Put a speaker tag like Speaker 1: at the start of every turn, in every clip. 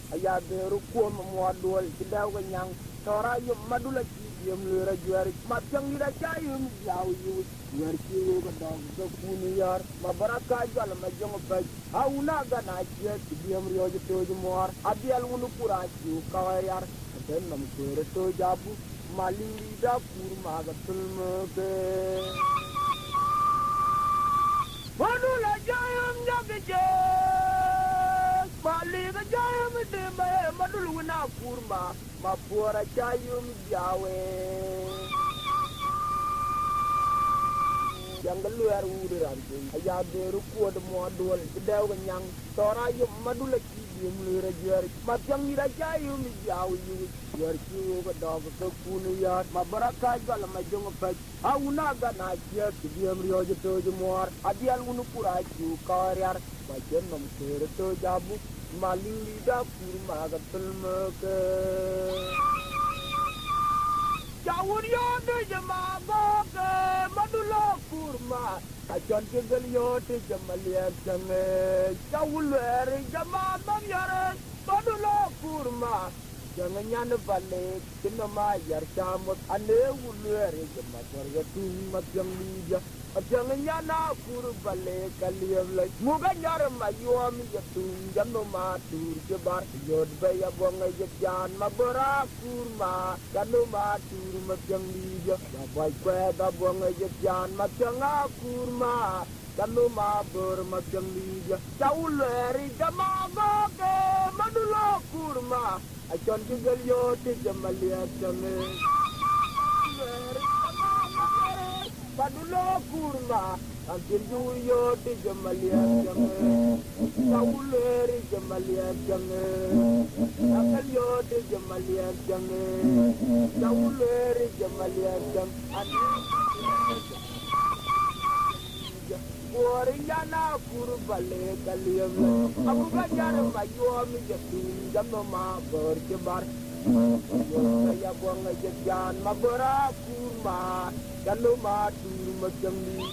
Speaker 1: Abiar Jok modul tidak kenyang tora yum madula yum lura juari Mathiang tidak cayum jauh yu juari kiu kedong ke kuniyar mabaraka jal majong baj auna gana cia diam rio jito jumor abial unu puracu kawayar dan nam kere to jabu maling lidah kurma gatul meke madula jayum jagje Balik aja mendeme madul wina kurma mapura cayum jawe yang keluar udah ayah beru kuat modal kedau kenyang tora yum madul lagi diam lura jari Mathiang tidak cayum jawe juar kiu kedau ke kuniyar mabaraka jal majong baj auna gana cia diam rio jito jumor abial unu puracu kawayar bagian nom kere to jabu maling lidah kurma gatul meke jawur yode jamago ke madulo kurma ajon kegel yode jamalian jange jawul ere jamam yare madulo kurma jangan nyane balik kena mayar camut ane wulere jamator gatung Mathiang lidah jangan nyana kur balik kalian lagi muka nyara mayuam jatung jano matur jebar yod baya buang jajan maberakur ma jano matur Mathiang lidah baik kweda buang jajan Mathiang akur ma jano maber Mathiang lidah jauh leri jamago ke madulo kurma ajon juga yod jamalia jange Padulo kurma, angkin juyo di jemalian jange, sauleri jemalian jange, akal yo di jemalian jange, sauleri jemalian jange, Boring jana kurbale kaliam, aku kajar mayuam jatung jam ma berkebar. Saya buang jajan maberakur ma kalau matur Mathiang lidah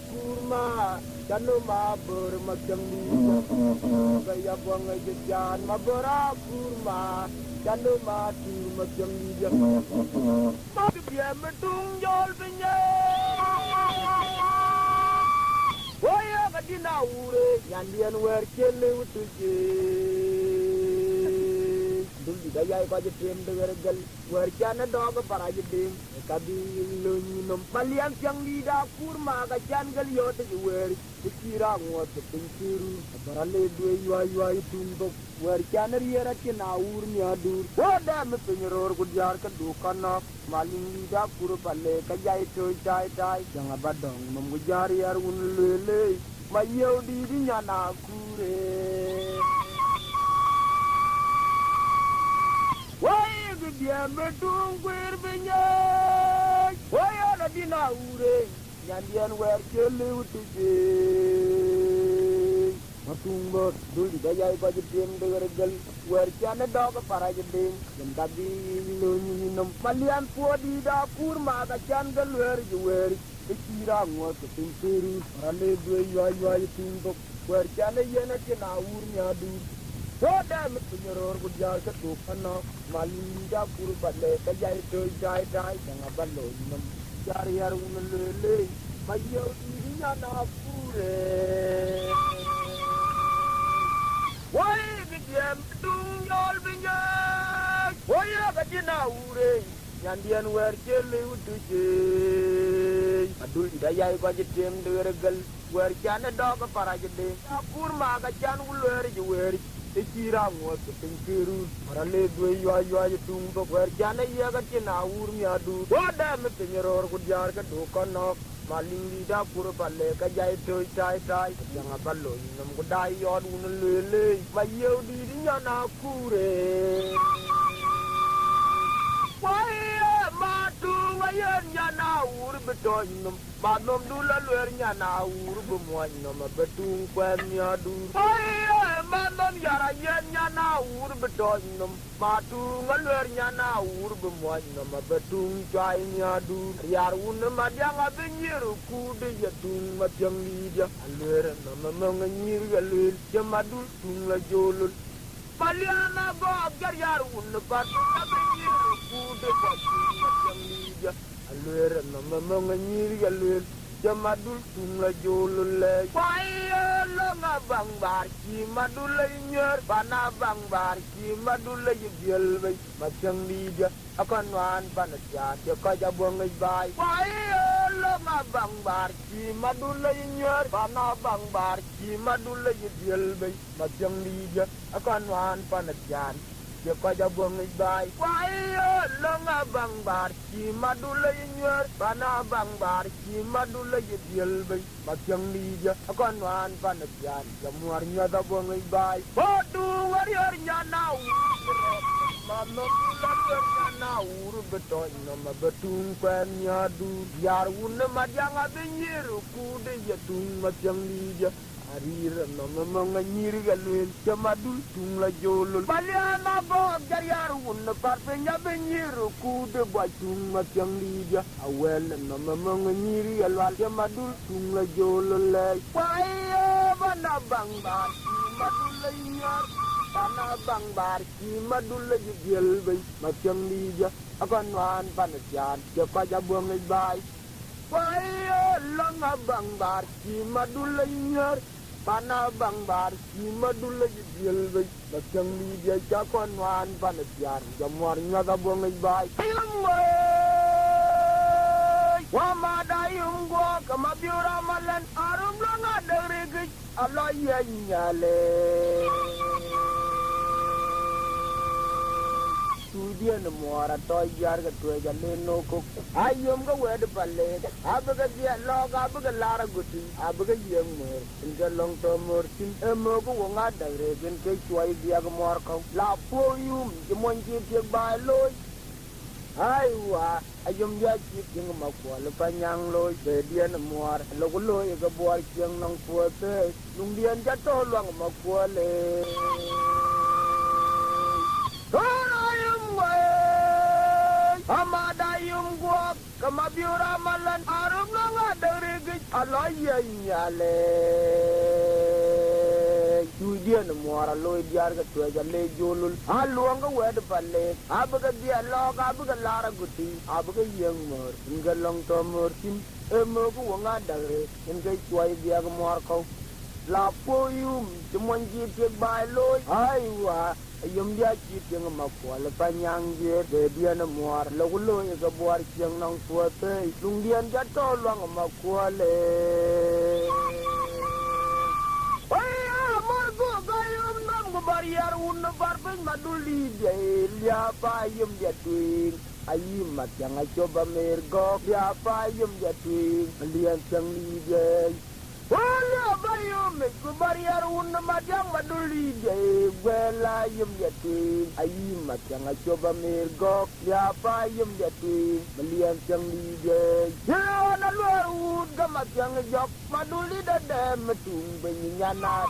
Speaker 1: kurma kalau maber Mathiang lidah saya buang jajan maberakur ma kalau matur Mathiang lidah mak dia metung jol Waya kadina ure nyandian werkele utuke dul daya ko jetem degal werkana dog para jedem kabi lunum Mathiang yang lidah kurma ka jangal yot wer kira ngot pinkiru barale due yuai tumbok werkana riera kina ur mi adur oda me penyoror gudjar ka dukana maling lidah kurballe ka jai to jai jangan badong memgujar yar un lele mayau di nyana kure wai dia medung berbenya wai ada di naure nyandian wer kele utije matungo dul daya ko jedem degal wer kana dog para jedem dan tabi lunum malian podi da kurma ka jangal wer kira ngot pinkiru rale due yuai tumbok wer kana yena kina urnya du oda menyoror gudjar ke tukana malinda kurballe ka jai to jai jangan ballo nam jari yar unlele mayo dirinya na pure wai bidem tungal binya wai ka jina ure nyandian wer kele utuje adul daya ko jetem degal wer kana dog para jede kurma ka jan ulwer juwer kira ngot pinkiru marale due yuai tumbo wer kana iya ka tina ur mi adu oda me penyoror gudjar ka dokana maling lidah kurballe ka jai to jai jangan ballo nam gudai yon unlele mayo dirinya na kure Wayan nyana ur beton manom dula luar nyana ur bemuan nama betung kwem nyadur. manon yara yenya na ur betonum matu ngalwer nyana ur bemoinum betung chai nyadu yar un Mathiang abenyiru kude yatung Mathiang lidia alwer namamang nyir galul jamadul tung la jolul Paliana go agar un patu abenyiru kude yatung Mathiang lidia alwer namamang nyir galul jamadul tung la jolul Wai longa bang bar ki madulay nyer bana bang bar ki madulay gelbay Mathiang lidia akan wan panasya ya kaya buang bay Wai longa bang bar ki madulay nyer bana bang bar ki madulay gelbay Mathiang lidia akan wan panasya ya kaya buang bay Wai longa bang bar ki madulay nyer bana bang bar ki madulay gelbay Mathiang lidia akan wan panasyan jamuarnya da buang bay Bodu warrior nyana Mama pulang nyana ur beton nama betung pen nyadu yar un Mathiang abenyiru kude yatung Mathiang lidia Arir nama manganyir galul jamadul tung la jolul Paliana go agar un parpenya benyiru kude batung Mathiang lidia awel nama manganyir galwal jamadul tung la jolul Wai bana bang bar madul nyar bana bang bar madul gelbay Mathiang lidia akan wan panasyan ya kaya buang bay Wai longa bang bar madul nyar bana bang bar madul gelbay Mathiang lidia akan wan panasyan jamuarnya da buang bay Wamadayum gua kamabiura malan arum langa derigit alaya nyale Tudian muara toy jar ka tuai jale no ko ayum ka wed palle abaga dia log abaga lara guti abaga yeng mer inga long to mortin emo ko wanga derigin ke tuai dia ka mor ko la poyum jemon ji ti ba loy Aiwa ayum ya chip yung makwal panyang loy bedian muar logo loy ga buar chiang nang puate nung dian ja to luang makwal Torayum we amadayum gua kamabiura malan arum nanga derigit alaya nyale Tudian muara loy diar ka tuai jale jolul aluang ka wed palle abaga dia log abaga lara guti abaga yeng mer inga long to mortin emo ko wanga dagre inga tuai dia ka muar ko la poyum jemon ji te bai loy aiwa ayum dia ji te ma ko le panyang je de dia na muar lo loy ka buar chiang nang puate lung dian ja to luang ma ko le Bariar un barben maduli de liapa yum jatuin ayim Mathiang coba mergo liapa yum jatuin lian sang liye Wala bayum ku bariar un Mathiang maduli de wala yum jatuin ayim Mathiang coba mergo liapa yum jatuin lian sang liye ya na luar ga Mathiang Jok maduli de metung benyana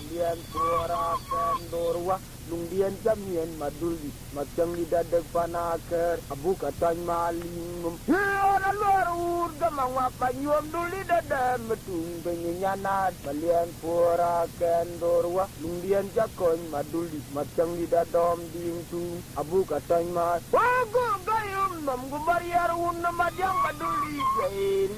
Speaker 1: Dian suara kendorwa lungdian jamian maduli Mathiang lidadag panaker abu katany malingum ya luar urga mangwa panyum duli dadam metung benyanad balian suara kendorwa lungdian jakon maduli Mathiang lidadom dingtu abu katany mal wago gayum nam gubariar un Mathiang maduli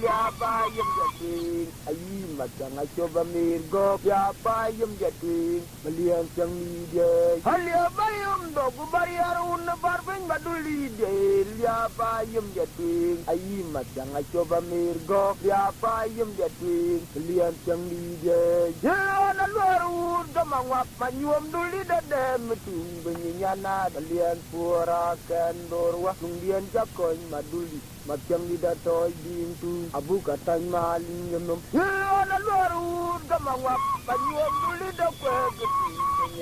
Speaker 1: ya bayam jatin ayi Mathiang coba mirgo ya bayam jatin balian sang liye Halia bayum do bariar un barben maduli de ya bayum jatin ayi Mathiang coba mirgo ya bayum jatin lian sang liye ya na luar gamang panyum duli de metung benyana lian pura kendorwa nungdian jakon maduli Mathiang lidatoy dintu abu katany maling yum ya na luar gamang panyum duli de kwe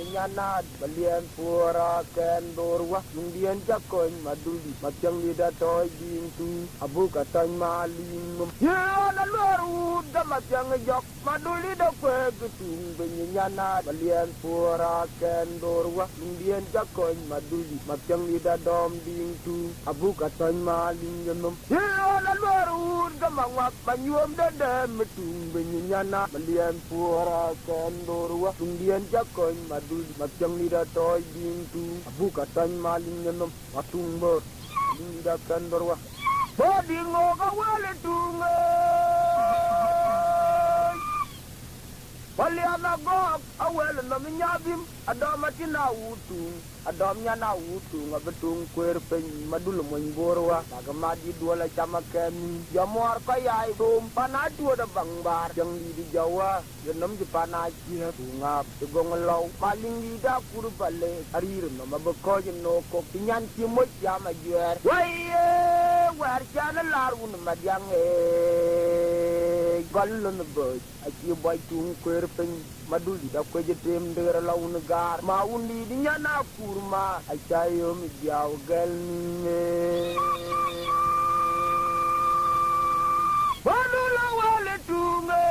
Speaker 1: nyanat balian pura ken dorwa lundian jakoin maduli macam lidah toy bintu abu katanya maling ya na luaru da Mathiang Jok maduli da kwe getung nyanat balian pura ken dorwa lundian jakoin maduli macam lidah dom bintu abu katanya maling yenom ya na luaru da mangwak banyuam da metung nyanat balian pura ken dorwa lundian jakoin maduli macam lidah toy bintu abu katanya maling yenom watung ber lidah ken dorwa bodi ngoga wale tunga Waliana gok awel na minyabim adamati na utung adamnya na utung abetung kwer pen madul monborwa bagamadi dola chama kemi jamor kayai dom panatu da bangbar jang di Jawa genam di panaji bunga tegong law paling di da kur bale arir no mabko no ko pinyan timot yama juer waye war chana larun Mathiang galon boy aki boy tung kwer pen maduli da ko jetem de law negar maundi di nyana kurma achayo mi jaw galne badula wale tunga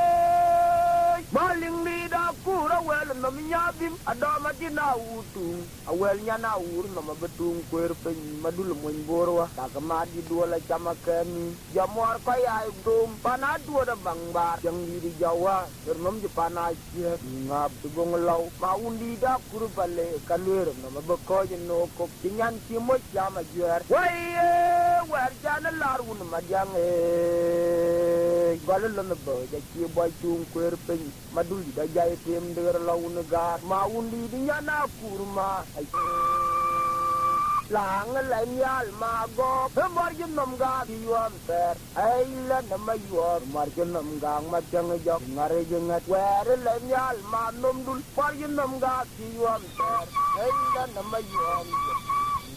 Speaker 1: maling di da kura wel no minyabim adama dina utung awel nyana ur no mabetung kwer pen madul mon borwa takamadi dola chama kemi jamor kaya dum panadu da bangbar jang di Jawa ternom je panaji ngap tugong law maundi da kur bale kalwer no mabko no ko kinyan timo jama juer waye war jana larun Mathiang galon bo ja ki boy tung kwer pen madul da jay tem de law negar maundi di nyana kurma lang lên yal ma go mar jin nam ga yuam ter ai la na ma yuam mar jin nam gang Mathiang Jok ngare jengat wer lên yal ma nom dul mar jin nam ga yuam ter ai la na ma yuam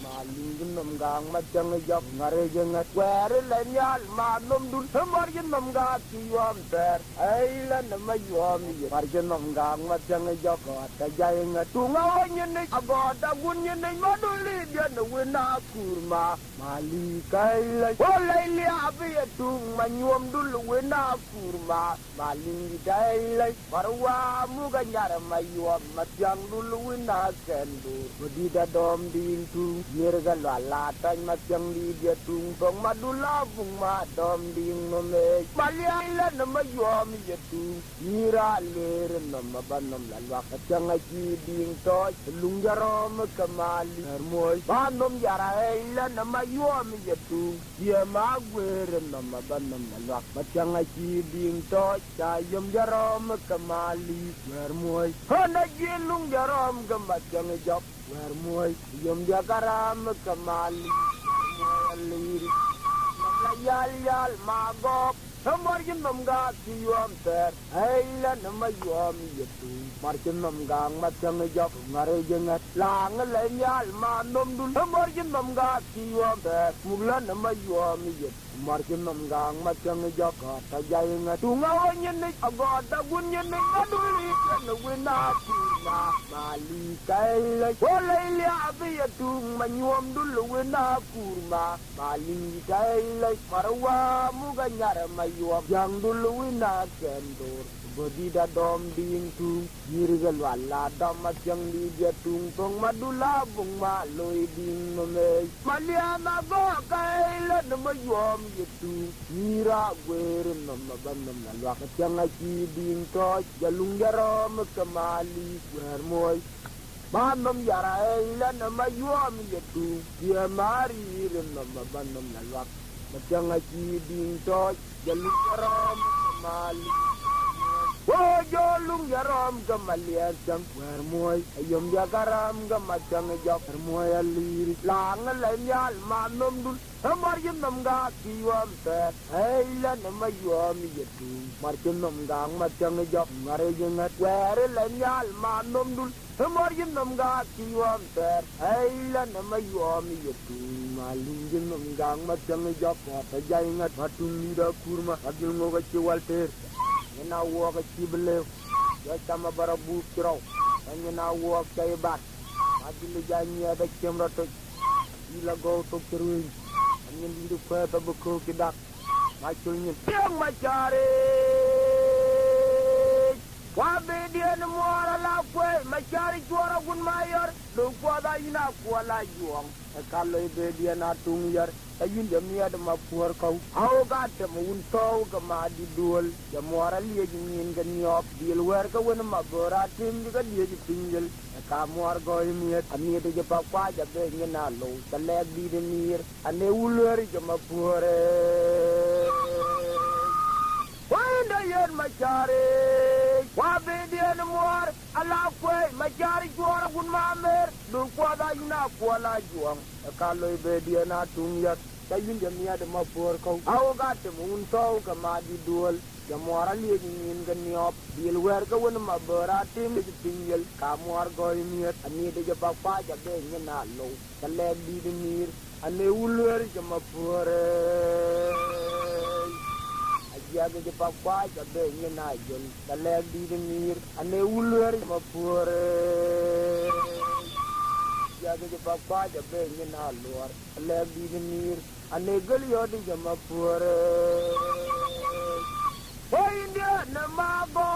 Speaker 1: maling jin nam gang Mathiang Jok ngare jengat wer lên yal ma nom dul mar jin nam ga yuam ter ai la na ma yuam mar jin nam gang Mathiang Jok ta jay ngat tunga nyen agoda gun nyen maduli dia wena kurma mali kaila olai li abiar tung manyuam dulu wena kurma mali kaila marwa muga nyara mayuam Mathiang dulu wena kendur bedida dom dintu nirga lala tan Mathiang di dia tung tong madula bung ma dom ding nome mali ala nama yuam ya tung nira ler nama banam lalwa Mathiang aji ding toy lung jarom kemali hermoy nom yara ela na mayuam yetu dia magwer na mabanam na Mathiang aji ding to chayum jarom kamali wermoy hana jilung jarom ke Mathiang Jok wermoy yum jakaram kamali lir yal yal magok marjin nam ga yuam ter ela na mayuam yetu marjin nam gang Mathiang Jok ngare jengat lang lenyal ma nom dul marjin nam ga yuam ter mulan na mayuam yetu marjin nam gang Mathiang Jok ta jay ngat tunga onyen ni agoda gunyen ni maduli na wena kurma mali kaila olai li abiar tung manyuam dul wena kurma mali kaila marwa muga nyara yuam yang dulu wina kendur bedida dom dintu yirgal wala dom Mathiang di dia tung tong madula bung ma loi ding nome maliana go kaila nama yuam yetu mira gwer nama banam lalwa Mathiang aji ding to jalung jarom kemali gwer moy banam yara ila nama yuam yetu dia mari nama banam lalwa Mathiang aji ding to jalung jarom kemali jolung jarom kemali jang wermoy ayom jagaram ke Mathiang Jok wermoy alir lang lenyal manom dul mar jin nam ga yuam ter ai la nama yuam yetu mar jin nam gang Mathiang Jok ngare jengat wer lenyal manom dul mar jin nam ga yuam ter ai la nama yuam yetu maling jin nam gang Mathiang Jok ta jay ngat batung ni da kurma adil ngoga ci walter na wo ga ci belew ya sama barabu kiraw na walk kay bat adil janya da kemra to ila go to kiruin angin di pa ta buko kidak macul nyen tiang macare wa be dia no mora la kwe macari juara gun mayor do kwa da ina kwa la juang kalau be dia na tung yar ayun jamia da mapuar kau au ga ta mun to ga ma di dul ya mora li ngin ga niop dil wer ka wona ma gora tim ga dia ji tingel ka mor go miet ani de je pa kwa ja be ngina lo ta le di de mir ane ulwer ga mapuare wanda yer macare wa be dia no mor ala kwe macari juara gun mamer do kwa da ina kwa la juang kalau be dia na tung yat kayun jamia de mapur kau au ga te mun to ka ma di dual ya mora li ngin ga niop bil wer ka won ma bora tim de tingel ka mor go miet ani de je pa pa ja be ngina lo ka le di de mir ane ulwer ja mapur ya ga je pa pa ja be ngina jon ka le di de mir ane ulwer ja mapur ya ga je pa pa ja be ngina lor le di de mir ane gal yo de ja mapur Hoy dia na mago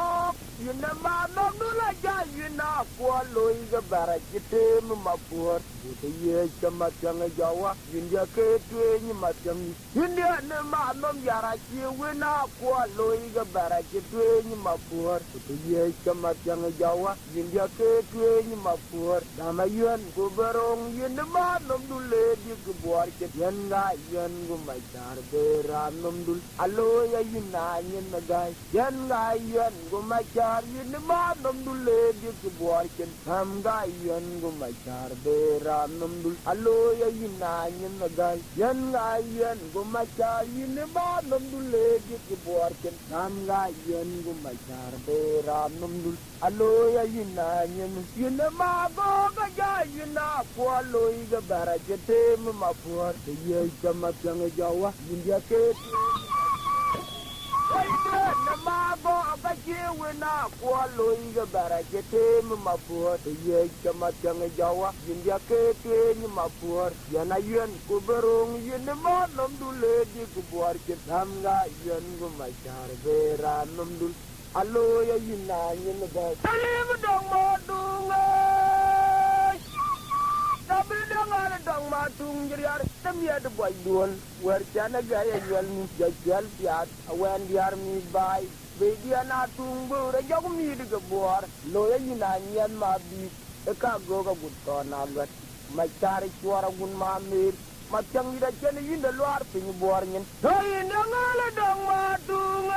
Speaker 1: yuna ma no dula ja yuna kwa loi ga barakite mapur te ye chama changa jawa yindia ke twe ni matang yindia na ma no yara chi wina kwa loi ga barakite ni mapur te ye chama changa jawa yindia ke twe ni mapur dama yun ko barong yinda ma no dule di ko bor ke yan ga yan go mai tar be ranom dul alo ya yuna yin na gai yan ga yan go mai tar yin ma no dule di ko bor ke ham ga yan go mai tar be ranom dul alo ya yuna yin na gai yan ga yan go mai tar yin ma no dule di ko bor ke ham ga yan go mai tar be ranom dul alo ya yuna yin ma go ga ja yuna ko alo ga barakete mapur te ye chama changa jawa india ke na mago ga jewe na ko alo ga barakete mapur te ye chama changa jawa india ke te ni mapur yana yen ko berong yen ma nom dule di ko bor ke samga yen go machar vera nom dul alo ya yina yen ga talim dong mo dunga tapi dengan dong matung jeriar temia de boy duol wer jana gaya jual mi jajal piat awen diar mi bai be dia na tung bu re jog mi de gebor lo ya yina nyen ma bi e ka go ga gutto na gat ma cari suara gun ma mir ma chang ida chen yin de luar pin bor nyen do yin dengan dong matung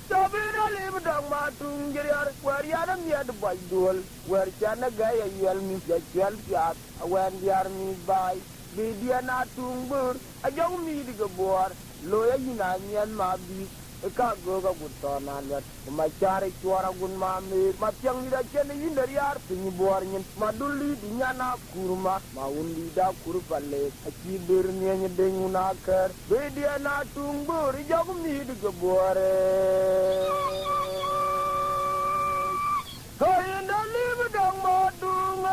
Speaker 1: tapi dalim dong matung jeriar wer ya de mi de boy duol wer jana gaya jual mi jajal piat awen diar mi bai be dia na tung bur a jong mi de gebor lo ya yina nyen ma bi e ka go ga gutto na gat ma cari suara gun ma mir ma chang ida chen yin de yar pin bor nyen ma dulli di nyana kurma ma undi da kurpalle a ci bir nyen de nguna kar be dia na tung bur jong mi de gebor Hoy dalim dong ma dung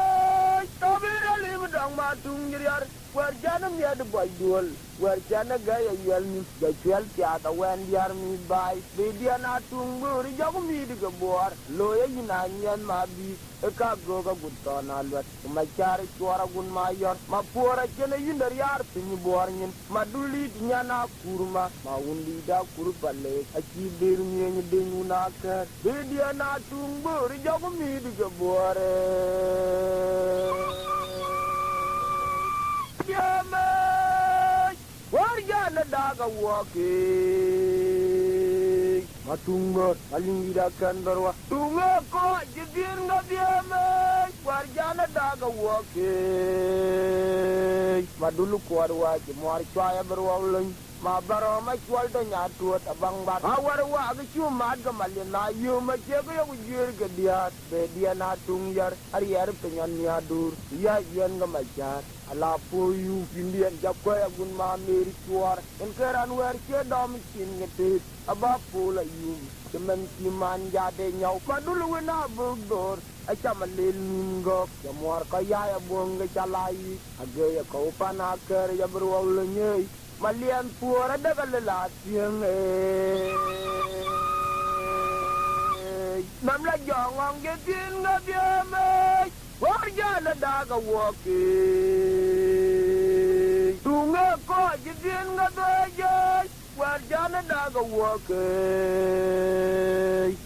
Speaker 1: tapi dalim dong ma tung jeriar wer janam ya de boy duol wer jana gaya yel mi jajal tiata wen diar mi bai be dia na tung bur jog mi de gebor lo ya yina nyen ma bi e ka go ga gutto na lot ma chari suara gun ma yor ma pora jene yindar yar pin bor nyen ma duli nyana kurma ma undi da kurballe a ci bir nyen de nguna ka be dia na tung bur jog mi de gebor Yama warjana daga walking matungo alingira kan barwa tungo ko jibir ngabiame warjana daga walking madulu ko arwa ji mor chaya barwa ulun ma baro ma chwal to nya tuot abang bat awar wa ga chu mat ga malina yu ma che ga yu jir ga dia be dia na tung yar ar yar penyan nya dur ya yen ga ma jar ala po yu indian ja ko ya gun ma meri tuar en keran wer che dom chin ngete aba po la yu kemen ki man ja de nyau pa dul we na bu dor a chama lel nim go ya mor ka ya buong ga chalai age ya ko pa na ker ya bro le nyei malian puara daga le la tieng nam la jong ge tin ga bia me war ja na daga wo ke tunga ko ji tin ga de je war ja na daga wo ke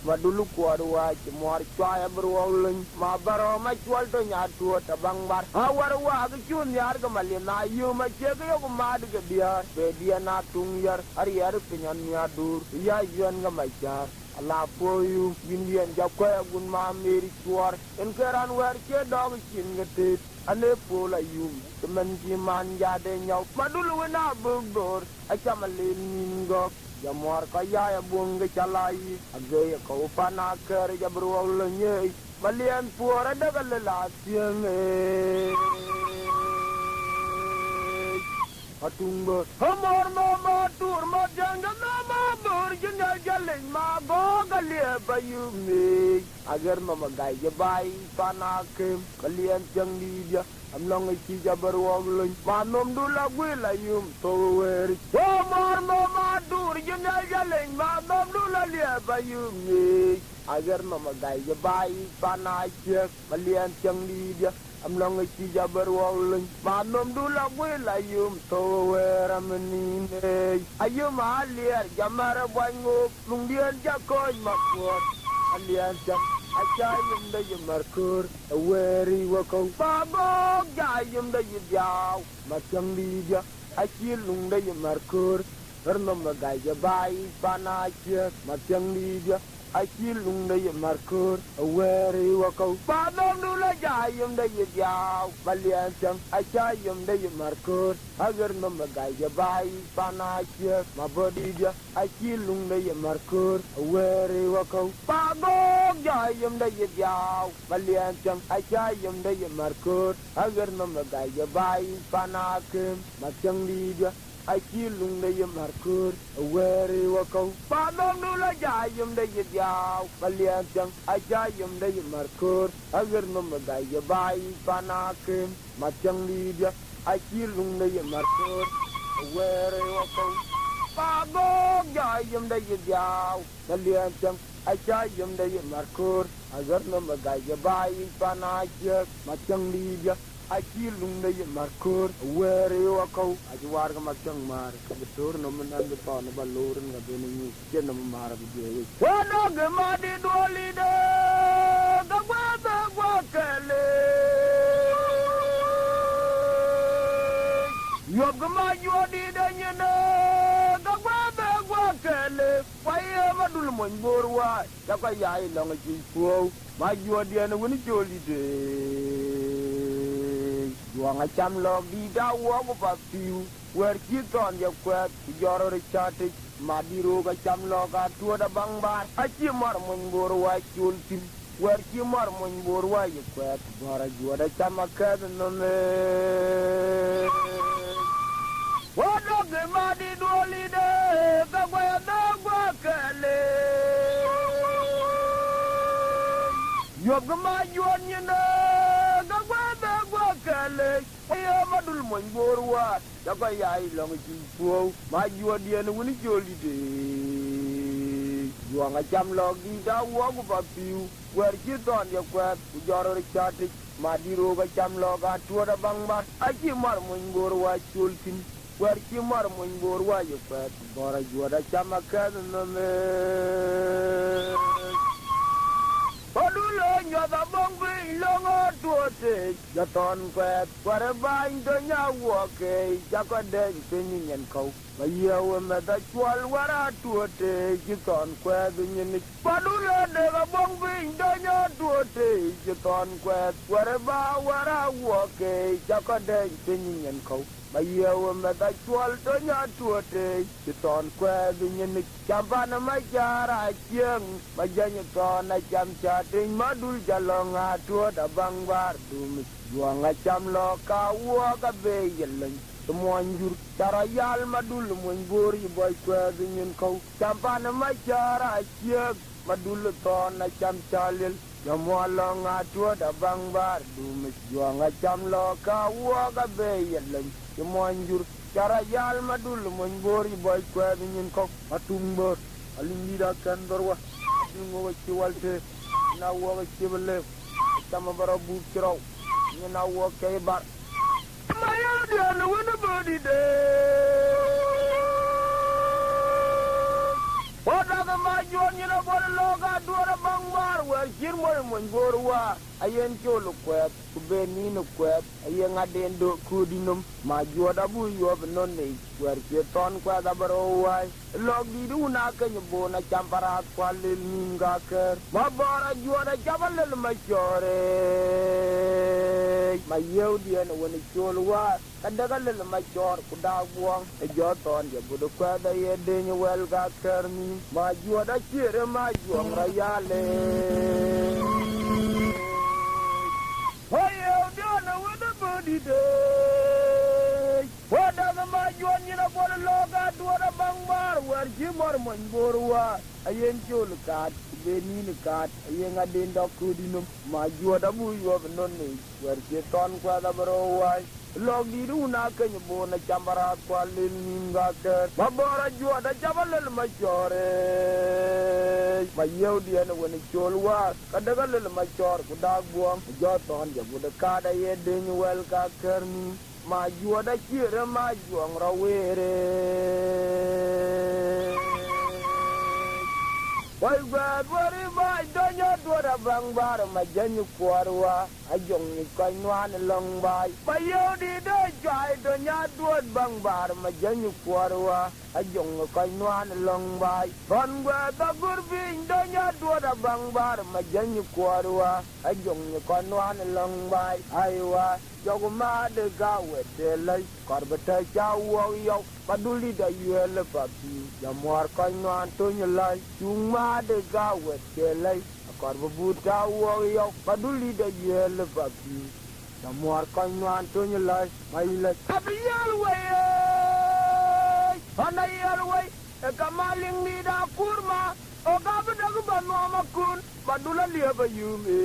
Speaker 1: madulu ko wa ci mor cha ya bro lun ma baro ma chwal to nya tu ta bang bar awar wa ga chun yar ga malina yu ma che ga yo ma de ga dia be dia na tung yar ar yar pinyan nya dur ya yen ga ma jar ala po yu indian ja ko ya gun ma meri tuar en keran wer che dog chin ga te ane po la yu men ji man ja de nyau madulu we na bu dor a chama le nin go ya mor ka ya buong ga chalai age ya ko pa na ker ya bro le nyei malian puara daga le la tieng atung hamor ma tur ma janga ma bor janga jalen ma go galie bayumi agar mama gai je bai pana kem kalian jang dia am long chi jabar wong ma nom du la gwe la yum to wer hamor ma tur janga jalen ma nom du la lie bayumi agar mama gai je bai pana che kalian jang dia am long chi jabar wong ma nom du la gwe la yum to wer amni ne ayum alier jamar bango lungdian jakoy makot alian jak achayum da markur weri wako babo jayum da yaw matang liya achilung da markur hernom gaya bai panach matang liya achilung da markur weri wako babo nula jayum da yaw balian chang achayum da markur agar nom gaya bai panach mabodiya achilung da markur weri wako babo jayum da yaw balian chang achayum da markur agar nom gaya bai panakem matang liya achilung da markur weri wako babo nula jayum da yaw balian chang achayum da markur agar nom gaya bai panakem matang liya achilung da markur weri wako babo jayum da yaw balian chang achayum da markur agar nom gaya bai panakem matang liya achilung da markur weri wako ajwar ga matang mar betur nom nan de pa na balurun ga benu chen nom mar bi wono ga ma di doli de ga gwa kale yob ga ma jodi de nyene ga gwa kale paye madul mon borwa ya ka yai long ji fu ma jodi na woni joli de Wanga cham log di da wo pa piu wer chi ton ya kwat joro ri chate madiro ga cham log a tu da bang bar a chi mar mun bor wa chul tin wer chi mar mun bor wa ya kwat bara jo da cham ka no me wo do ge ma di do li de ga gwa da gwa kale yo ga ma yo ni na ayo madul mon borwa ya ko yaay long ci fo ma jodi en woni joli de yo nga jam log di da wo gu ba piu wer ci don ya kwat ku joro ri chati ma di ro ga jam log a to da bang ba a ci mar mon borwa chultin wer ci mar mon borwa ya kwat bora joda chama ka no me Odulo nyoda bongbi longo tuote Jaton kwet kware bain do nyawo ke Jako den pinyin kou ma yewe me da chwal wara tuote jiton kwed nyini padula de ga bong vin donyo tuote jiton kwed wara ba wara woke jakode tinyen ko ma yewe me da chwal donyo tuote jiton kwed nyini champana ma jara chieng ma janyo ton na cham chating madul jalonga tuoda bangbar dum juanga cham lo ka wo ka be yelen Tumonjur cara yal madul mon bori boy kwed nyin ko champana ma jara chieng madul ton na cham chalil jamwalo nga tuoda bangbar dum juanga cham lo ka wo ka be yelen tumonjur cara yal madul mon bori boy kwed nyin ko atumbor alindira kan dorwa ngo ci walte na wo ci bele sama barabu kiraw ni na wo kay bar Maya dia no win a body day. What other my join you know what a loga do a bangbar where Jirmo and Borua, I ain't your quet, to be Nino quet, a young adendo cudinum, my Jodabu you have no name, where your ton quad abaro why. Log di do not can you bone a champara qualil ningaker. My bar you are a jabalil majore. My Yodian when it's your war, and the little major could have won a jot on your good quad a year, then you well got me. My you are a cheer, my young Rayale. Why you don't with the body day? What does my join you know what a loga do a bangbar where Jim or Monborua? I ain't your cat, they need a cat, a young adenda cudinum, my Jodabu you have no name, where she ton quadabro why. Log di runa can you bone a chambara qualil ningaker, Babora Joda Jabalil majore. My Yodian when it's your war, Kadagal major, Kudagwam, Joton, you would a card I had then you well got me. Ma jua da kira ma juang rawere Wai bad wari mai donya dua bang bar ma janyu kwarwa ajong ni kainwan long bai bayo di da jai donya dua bang bar ma janyu kwarwa ajong kainwan long bai kon gwa da gurbin donya dua bang bar ma janyu kwarwa ajong kainwan long bai aiwa Jogma de gawe de lay karbata chawo yo paduli da yele papi jamwar kaino antonyo lay chuma de gawe de lay karbu tawo yo paduli da yele papi jamwar kaino antonyo lay maila abiyal way anayal way kamaling ni da kurma o gabda gubano makun padula liaba yume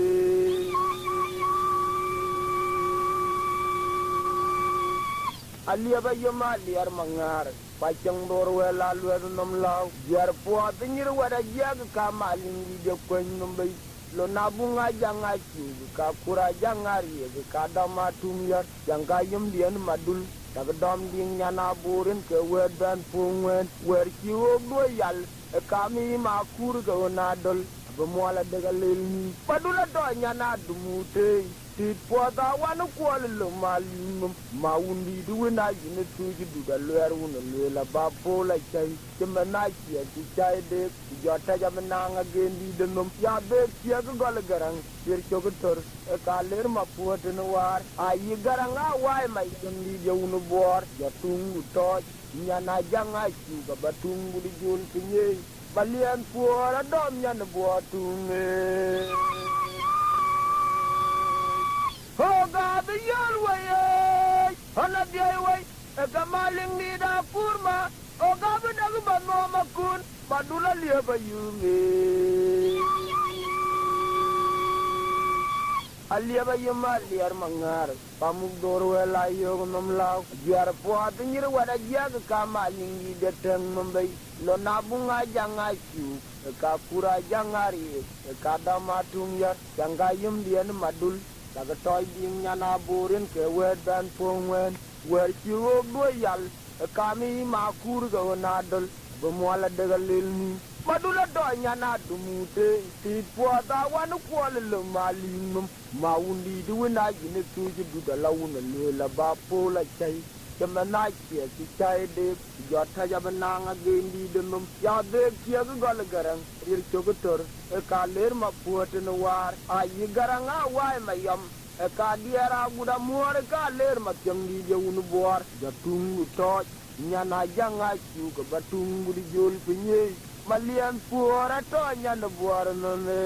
Speaker 1: Aliaba yoma liar mangar pachang dorwe lalu nom law biar puat nyir wada jag kamaling di kwen nombai lo nabunga janga chu ka kura jangari ka dama tumyar janga yum dien madul tak dom ding nyana burin ke wedan pungen wer kiwo do yal kami makur go nadol bemola degalil ni padula do nyana dumute Tit poda wana kwal lo malim maundi duwina yine tuji duga lwer wuna lwela ba pola chai kemana chia ti chai de jota jamnanga gendi denom ya be chia gol garang pir chogotor e kaler ma puoten war ayi garanga wai mai gendi de wuna bor ya tungu to nyana janga chu ga batungu di jul pinye balian puora dom nyana bo tunge Oh God, the young way, on a day way, a kamaling need a kurma, oh God, the Nagaban Mama Kun, Madula Liaba Yumi. Aliaba Yumali Armangar, Pamudoro Layogum Lao, Yarpot, and you know what a jag kamaling the Tang Mumbai, Lonabunga Jangachu, a Kapura Jangari, a Kadama Tumya, Jangayum the Madul. Daga toy ding nyana burin ke wedan pungwen wer chiwo doyal kami makur go nadol bemwala daga lilni madula do nyana dumute tit puata wan kwal le malim maundi duwina yine tuji duda lawuna lela ba pola chai Jamanai kia si chai de jota jabanang again di denum ya de kia gol garang rir chokutor e kaler ma puat no war ayi garanga wai mayam e ka diara guda muar kaler ma jangi je unu bor jatung to nyana janga chu ko batung di jol pinye malian puara to nyana bor no ne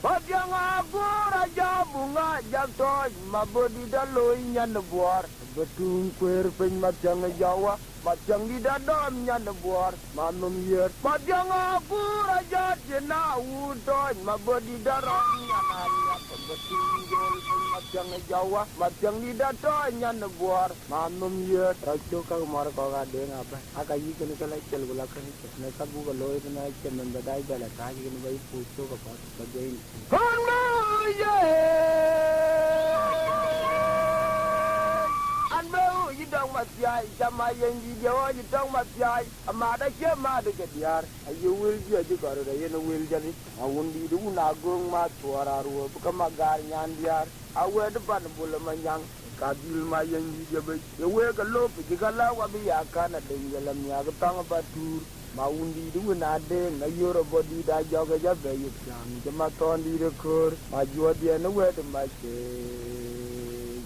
Speaker 1: Mathiang agora jabunga jatoj mabodi daloi nyan buar betung kuer pen Mathiang Jawa Mathiang di dadam nyan buar manum yer Mathiang agora jatna udoj mabodi daram nyan aliat betung jol pen Mathiang Jawa Mathiang di dadam nyan buar manum yer rajo ka mar ko ga de ngapa akayi kene kala chel gula kan ne ka bu ga loy na chen nan badai bala ka ji ne bai pucho ka pa bagain Anbau yidang Mathiang sama yang di Jawa yidang Mathiang amada ke ma de gediar ayu wil ji aja garu da yen wil jani awun di du nagung ma suara ru buka magar nyan diar awe depan bula manyang kabil ma yang di Jawa yewe ka lop jigala wa bi yakana de yelam ya ka tang batur maundi du na de na yoro body da joga ja be yam jama ton di rekur ma jua dia no we de ma che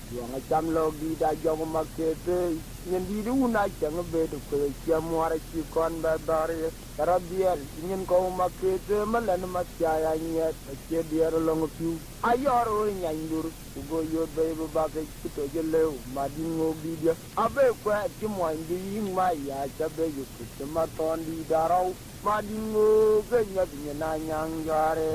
Speaker 1: juang cham log di da joga ma ke te nyen di du na chang be de ko chia muara chi kon ba dare karabiel nyen ko ma ke te malan ma cha ya nyet che dia ro long piu ayoro nyandur go yo be ba ke to je leu ma di ngo bi dia abe kwa ti mo ndi ma ya cha be yu ke ma ton di darau ma di ngo ke nya di na nyang jare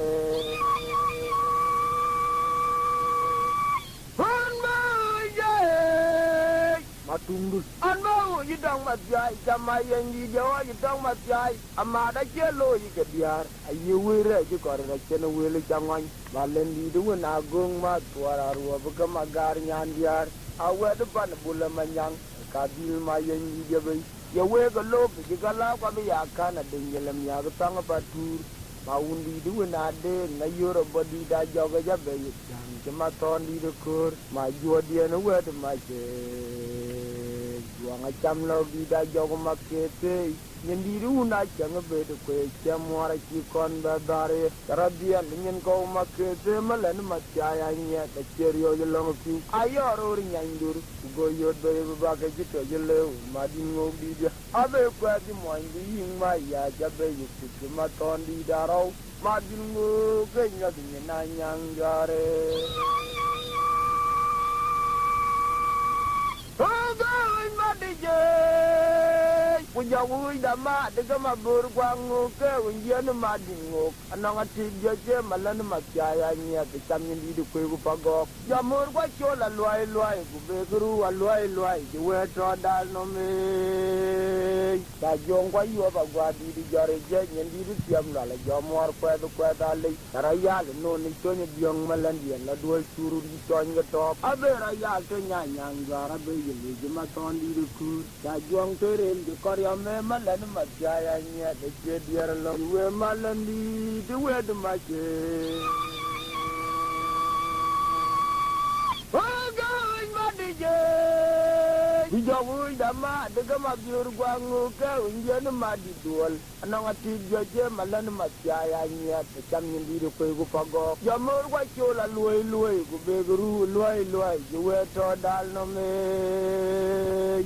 Speaker 1: Matundus anbau yidang Mathiang sama yang di Jawa yidang Mathiang amada kelo yike biar ayu wire ju kor ra chen wile jangan balen di du na gong ma suara ruwa buka magar nyan biar awe depan bula manyang kabil ma yang di Jawa ya we ga lop jigala kwa bi yakana dengelam ya ga tang batur maundi du na de na yoro body da joga ja be yang cuma ton di dekur ma jua dia no we de ma che Juang cham lo di da jogo makete nyendi ru na chang be de ko chamwara ki kon ba dare karabia nyen ko makete malan ma chaya nya ta cherio yo long fi ayo ro ri nyandur go yo be ba ke ji to le ma di ngo di dia abe kwa di mo ndi yin ma ya ja be yu ki ma ton di daro ma di ngo ke nya di na nyang jare Punya wui dama de ma bur kwang ke unjen ma dingok anang ati je malan ma chaya nya ke cham ni di ku pagok jamur kwa chola luai ku be gru luai je we to dal no me ta jong kwa yo ba gwa di jare je nyen di tiam la la jamor kwa da le raya no ni to ni biong malan yen la dual suru di ton ga top abe raya to nya nyang gara be ye je ma ton di ku ta jong to rem de ya me malan ma jaya nya de che diar lo we malan di de we de ma che ga ma de je di jawu dama de ga ma biur gwang ke unjen ma di dual anang ati je malan ma jaya nya de cham ni di ko ku pago jamur kwa chola luai ku be gru luai je we to dal no me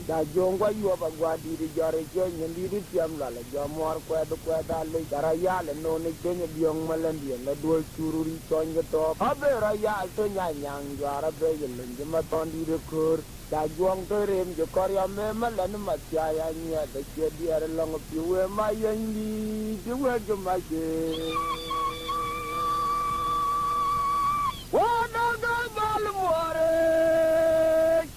Speaker 1: da jong kwa yo ba gwa di jare je nyen di tiam la la jamor kwa da le daraya le no ne je ne biong malan di la dual chururi ton ga to abe raya to nya nyang jara be ye len je ma ton di de kur da jong to rem je kor ya me malan ma cha ya nya de che di ar long pi we ma yen di je we je ma je wa da ga bal more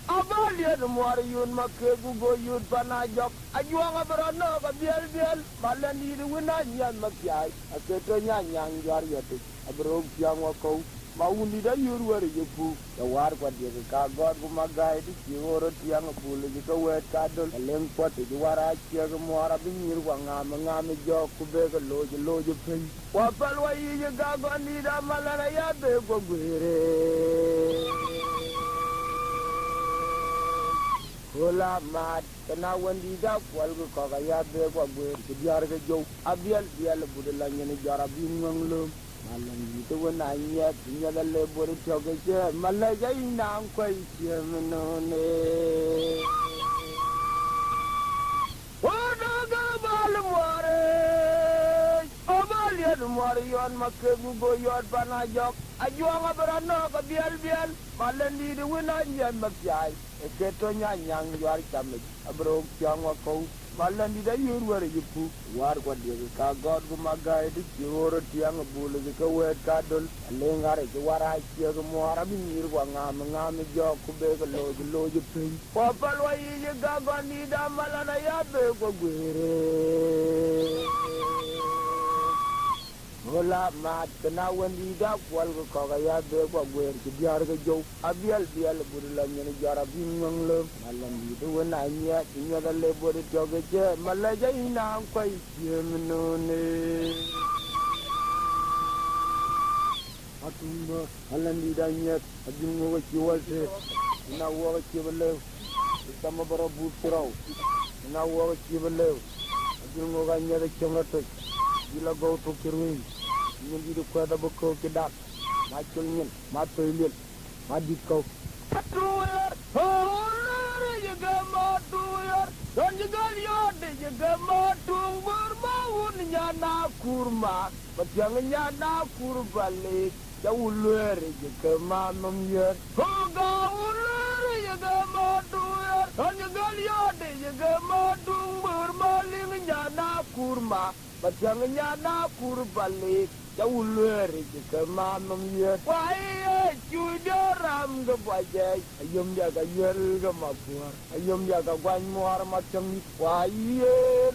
Speaker 1: Abiar Muar yun makke gugo yun panajok ajuang abrano ka biel malan di wina nyan makyai aketo nyanyang jar yatu abro piang wako maundi da yur war yepu da war kwa de ka god ku magai di yoro tiang bulu ji ka wet ka dol leng pot di wara che ga muara bi nyir wa ngam jok ku be ka loje pe wa pal wa yi ga gondi da malana ya be go gwere Hola mat kana wandi da kwal ko ka ya be ko gwe ki jar ga jow abial bial budala nyene jara bi nganglo malan yi to wona nya nya da le bori to ga je mala ja ina ko yi mno ne Oda ga bal more Obal ya more yon makke go yon bana jok ajuanga berano ka bial malan di de wona nya makyai Keto nyanyang yuar chamit abro kyang wako malan di da yur war yipu war kwa dia ka god gu magai di yoro tiang bulu ka wet ka dol lengar ke wara ke gu mora bi mir kwa ngam jo ku be ko lo yipu kwa palwa yi ga ga ni da malana ya be ko gwere Hola mat kana wandi da kwal ko ka ya be ko gwer ki diar ga jow abial budula nyene jara bi nganglo malan di to wona nya nya da le bodi to ga je malaja ina ko yemno ne atumba malan di da nya ajun go ci walte ina wo ci bele sama bara bu tiraw ina wo ci bele ajun go ga nya da chongato dila go to kirwin ñun di ko da bako ki dak ma tul ñun ma toyel ma di ko tuer hoore ye ga ma tuer don ye gal yo de ye ga ma tuer ma won nyana kurma Mathiang nyana kurbale ya ulwer ye ga ma nom yer ho ga ulwer ye ga ma tuer don ye gal yo de ye ga ma tuer ma ling nyana kurma Mathiang nyana kurbale ya ulwer ye ga ma nom yer wai chu ram ga baje ayum ya ga yer ga mabur ayum ya ga gwan muar Mathiang wai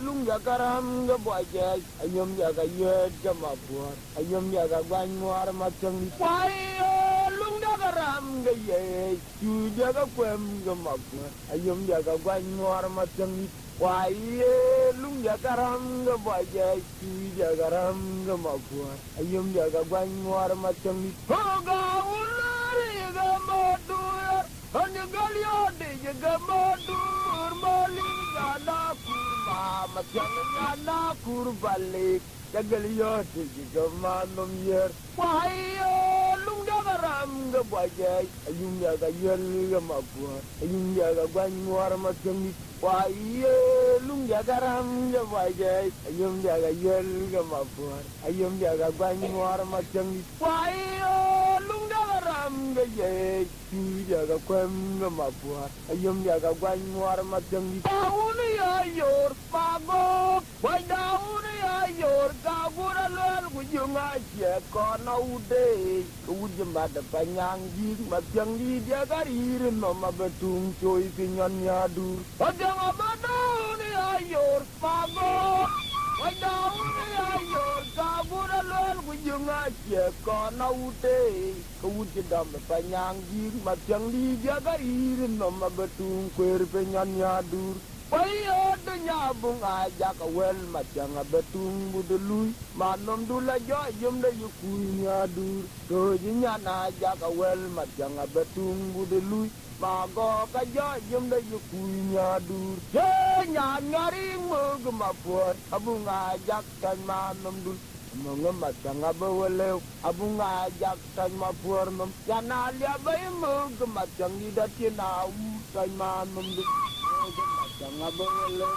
Speaker 1: lung ya garam ga baje ayum ya ga yer ga mabur ayum ya ga gwan muar Mathiang wai lung ya garam ga ye chu ya ga kwem ga mabur ayum ya ga gwan muar Mathiang wai lung ya garam ga baje chu ya garam ga mabur ayum ya ga gwan muar Mathiang ga ga modur hanya galio de ga modur maling na kurma Mathiang na kurbalik galio de ga manom yer wai lung da ram ga baje ayum ya ga yer ga mabur ayum ya ga gwan muar Mathiang wai lung ya ga ram ga baje ayum ya ga yer ga mabur ayum ya ga gwan muar Mathiang wai lung da ram ga ye chu ya ga kwem ga mabur ayum ya ga gwan muar Mathiang daun ya yor pago wai daun ya yor ga gura lel gu junga je kono ude ku jemba da panyang ji Mathiang di dia ga rir no mabetung choi pinyon ya dur Mathiang abadaun ya yor pago wai daun ya yor ga gura lel gu junga je kono ude ku jemba da panyang ji Mathiang di dia ga rir no mabetung kwer pinyon ya dur Wai de nyabung aja ka wel Mathiang betung budului manom dula jo yum de yukunya dur to jinya na aja ka wel Mathiang betung budului mago ka jo yum de yukunya dur ye nya ngari mo gmapur abung aja kan manom dul Mga Mathiang abawalew abung ajak kan mapur nom yana lia bay mo Mathiang di dati na kan manom dul Mathiang abawalew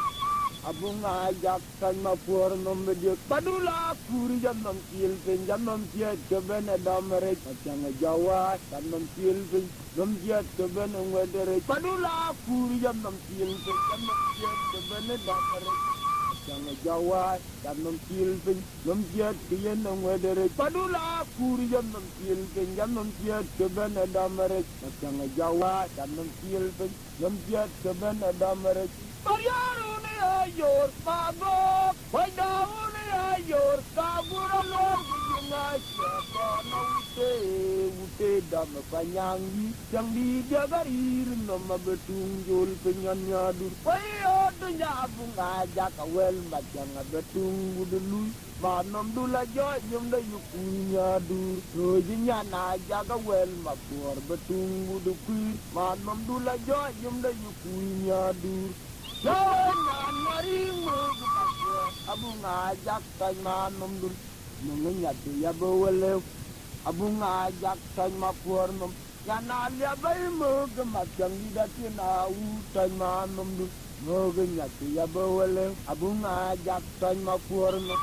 Speaker 1: abung ajak kan mapur nom bedik padula kuri jam nom silpin jam nom siat keben adamere Mathiang Jawa kan nom silpin nom siat keben ngwedere padula kuri jam nom silpin jam nom siat keben adamere Mathiang Jawa kan nom silpin nom siat kien ngwedere padula kuri jam nom silpin jam nom siat keben adamere Mathiang Jawa kan nom silpin nom siat keben adamere Ayor pago, wai daun ayor kabura lor ute dam panyangi yang di jagarir nama betunggul penyanya dur payo dunya bunga jak awel macam betung dulu manam dula jo yum da yukunya dur rojinya na jak awel mapur betung duku manam dula jo yum da yukunya dur jangan marimu abu ngajak tay manam dur mengingat dia bawa abu ngajak tay mapur nom yana lia bay mo gemat yang didatin au tay manam dur mengingat dia bawa abu ngajak tay mapur nom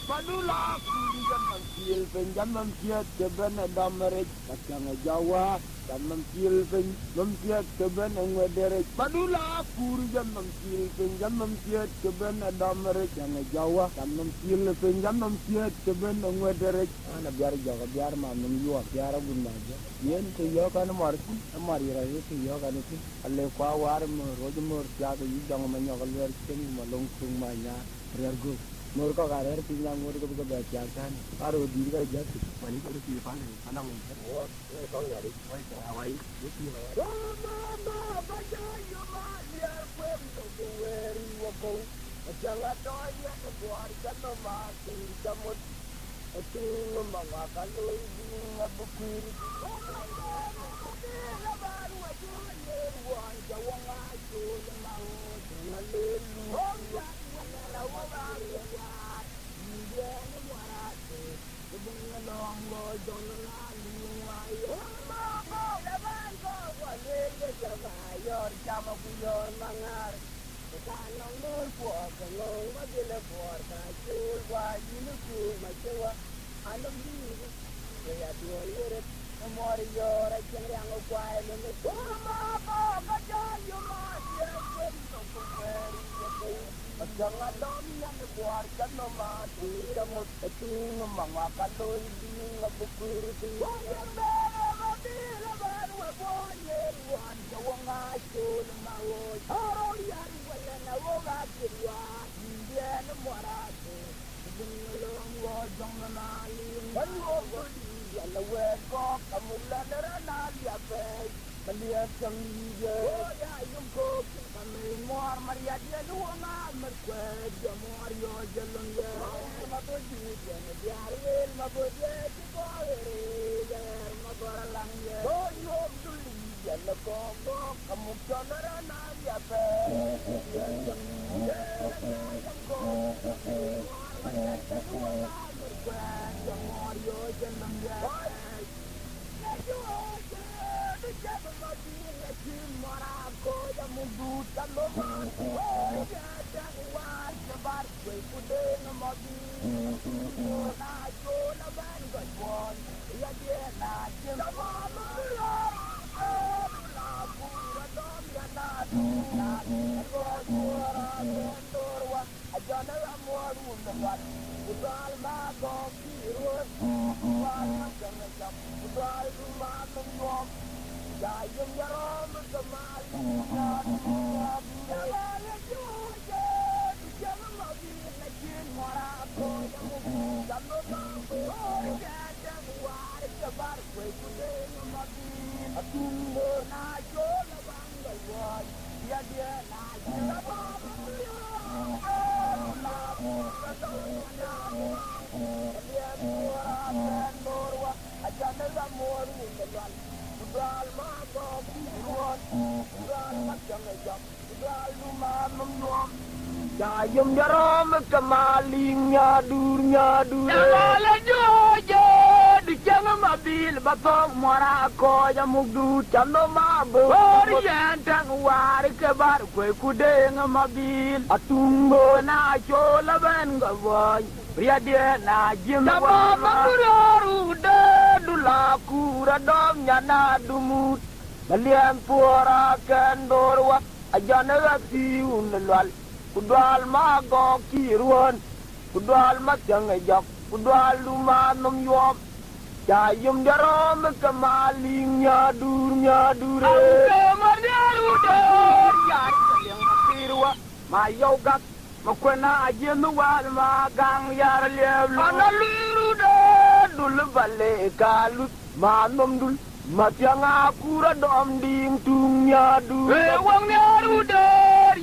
Speaker 1: padula ku zaman kil penjaman kiat keben damerek kacang Jawa dan mengkil penjaman keben ngederek padula ku zaman kil penjaman kiat keben damerek yang Jawa dan mengkil penjaman kiat keben ngederek ana biar jaga biar manum yo biar gunna aja yen to yo kan marku amari ra to yo kan ti alle kwa war mo roj mo kya to jang ma nyo ler ken malong tung ma nya rergo मोर का कारे पिंगा मोर को तो बैठ जाता है और वो दी का जब पानी को पी पाने खाना में वो कौन यार भाई भाई ये की है मामा बजा यो मालिया कोई तो वेरी वो को चला तो ये तो बुआर का तो मार जमत अतुंग मामा का तो दिन अब कुर jangan dong yang buarkan nama dia mau itu mengangkat doi ini ngebukur itu yang mati lebar waboye wan jawang asyul mau orang yang wala nawa kirwa dia namarate bungalong wajang nali banwo dia lawe ko kamulan rana dia pe melihat yang dia ya yung ko kami muar maria dia luana merkuat dia muar yo jalan ya matu dia dia rel matu dia dia magoralang ya yo duli dia leko kamu jalan dia pe dia yang ko merkuat dia muar yo jalan ya jangan mati lagi marako yang membuta loman jangan wan sebar kue kude ngemodi najo naban gajwon ya dia najem sama lagu radom ya nadu dorwa ajana amoru nabat udal mago kirut wan jangan jam udal rumah menggom Ayang jaram kemali Jalan juga Jangan lagi Najin marako Jangan mampu Jangan war Kebar kue kude Ngemagi Tunggu najo Labang galwan Dia najo Labang Dia buat Norwa Ajana lamor Galwan Udal mago kiruan Udal macam ejak Udal rumah menyuam Jayum jaram kemalingnya durnya Jangan jojo Jangan mabil batong marako yang mugdu Cando mabu Orian tang war kebar kue kude ngamabil Atunggo na chola ben gawai Pria dia najim Sama makuraru dulaku radom nyana dumut Balian pura kendorwa Ajana rapi unelwal Kudwal magok kiruan Kudwal matang ejak Kudwal lumanum yuam Jayum jaram kemalingnya durnya dure Kemarnya udah Yari yang makirwa Mayogak Makwana ajenu wal magang yar levlu Analuru de dul bale kalut manom dul Mathiang akura dom ding tung nyadu Wang nyaru de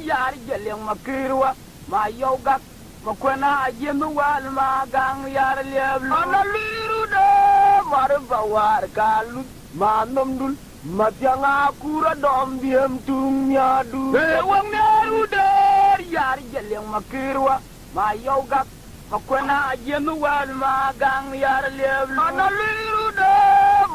Speaker 1: yar jeleng makirwa Mayogak Makwana ajenu wal magang yar levlu Analuru de marbawar kalut manom dul Mathiang akura dom diem tung nyadu Wang nyaru de yar jeleng makirwa Mayogak Makwana ajenu wal magang yar levlu Analiru de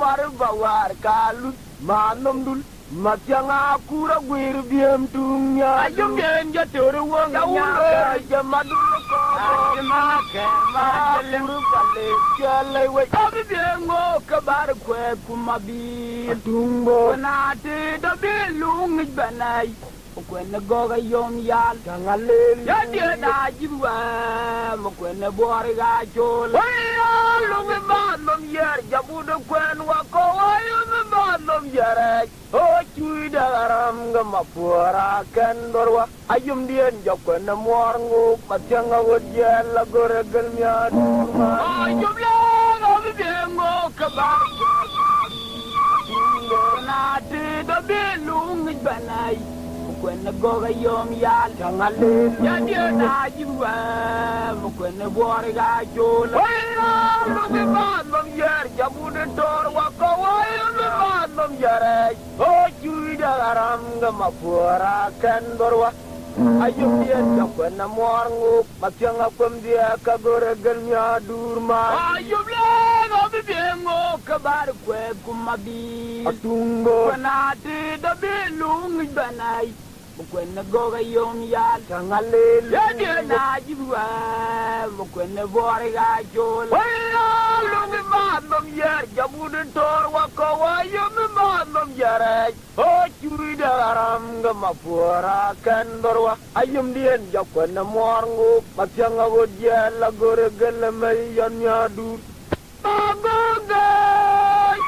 Speaker 1: marbawar kalut manom dul Mathiang akura gwir biem tung nyadu Ayum den jaturu wang nyaka jamadul ko Ajimake majeleng bale jalai we Abi biengo kabar kwe kumabi Tungbo Nati da bilung banai Mokwen goga yom yal Tangalil Ya dia da jiwa Mokwen bori ga chol Waya lungi manom yer Jabudu kwen wako Waya manom yer O chui daram Gamapura kendorwa Ayum dien jokwen muarngu Mathiang awad yen Lagore gelmya durma Ayum lang Abi biengo kabar Nati da bilung banai Mokwen goga yom yal Tangalil Ya dia da jiwa Mokwen bori ga chol Waya lungi manom yer Jabudu tor wako Waya manom yer O chui daram Gamapura kendorwa Ayum dien jokwen muarngu Mathiang akwem dia kagore gelnya durma Ayum lang Abi biengo kabar kwe kumabi Atungbo Kwenati da bilung banai Mokwen goga yom yal Tangalil Ya dia na jiwa Mokwen bori ga chol Waya lungi manom yer Jabudu tor wako Waya manom yer O chui daram Gamapura kendorwa Ayum dien jokwen muarngu Mathiang awad yen Lagore gelmay yan nyadur Magagay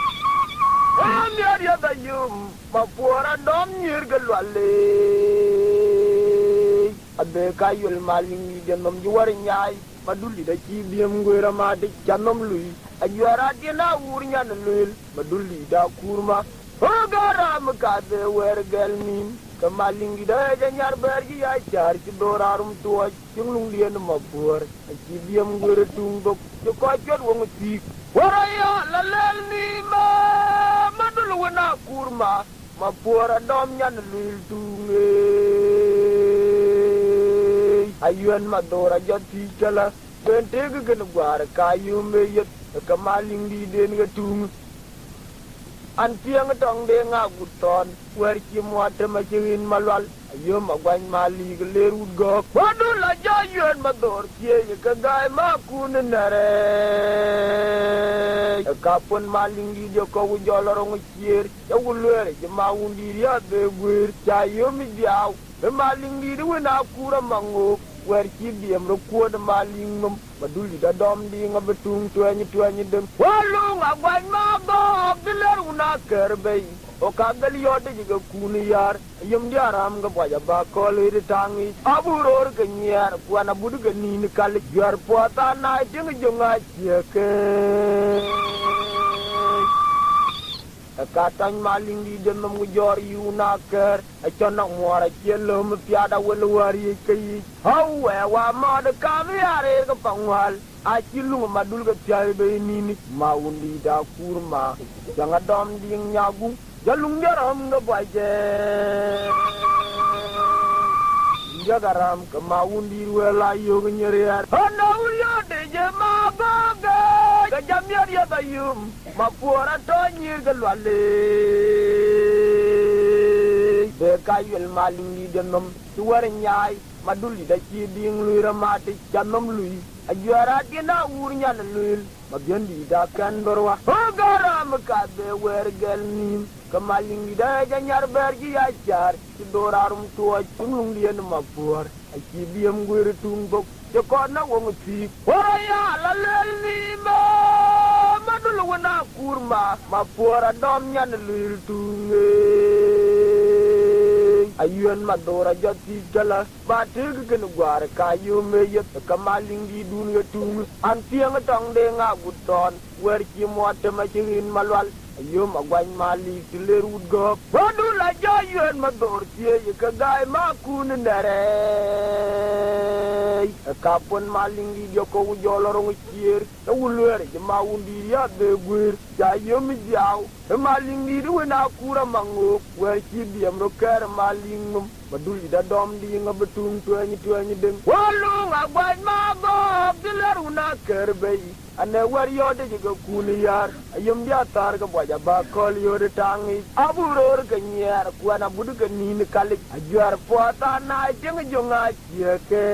Speaker 1: Amyar yadayum Mapura dom nyir galwale Abe kayul maling Janom juwar nyay Maduli da chibiyam gwera madik Janom lui Ajwara dina urnya nalul Maduli da kurma Ogara mkade wergel min Kamaling da janyar bergi ya char Chidorarum tuwa Chunglung liyan mapur Chibiyam gwera tunggok Chukachot wong sik Waraya lalel ni ma Madul wana kurma Mapura dom nyan lul tunge Ayuan madora jati chala Bentega gana gwara kayu meyet Kamaling di den gatung Antiang tong de ngaguton Werki muata machirin malwal Ayum agwany mali galerud gok Wadul aja yun mador Kiye kagay makuna nare Kapon maling di joko wujolorong kier Yawulwere jemawun diri abe gwir Chayum idiaw Maling di wina kura manguk Werki diem rukuwa da maling num Maduli da dom di nga betung tuanyi dem Walung agwany magok Diler una kerbay O kagal yode jiga kuni yar Yum di aram ga baja bakol hiri tangi Aburor ga nyer Kuana budu ga nini kalik Biar puata na iti nga jonga cieke Katany maling di denom ngujor yunaker Achonak muara cielum piada welwari kayi Hawe wa mada kami are ka pangwal Achilung madul ka tiay bay nini Maundi da kurma Jangan dom ding nyagung Jalung jaram ga baje Jagaram ka maundi welayo ga nyeriar Hanaw yode jema baga Kajamyar yadayum Mapura tonyir galwale Bekayul maling di denom Suwar nyay Maduli da chibing lui ramati Chanom lui Ajwara dina urnya nalul Mabyan di da kandorwa Hogara makabe wergel nim Kamaling di da janyar bergi ajar Sidorarum tua chunglung liyan mapur Achibiyam gwir tunggok Chokona wong sik Waraya lalel nima Madul wana kurma Mapura domnya nalul tunge ayun madora jati jala batig ken gwar kayu me yet kamaling di dunia tung antiang tong de ngaguton wer ki mote ma cirin malwal ayum agwan mali tilerud gop badula jayun mador tie ka gai ma kun ndare kapon maling di joko jolorong cier ulwer ma undi ya de gwir jayum jaw maling di wena kura mangu wer ki biam ro ker maling mum baduli da dom di nga betung tuanyi deng walung agwan ma gop tileruna kerbei ane war yode jiga kuni yar ayum dia tar ka boja ba kol yode tangi aburor ka nyer kuana budu ka nin kalik ajar pota na jeng jonga cieke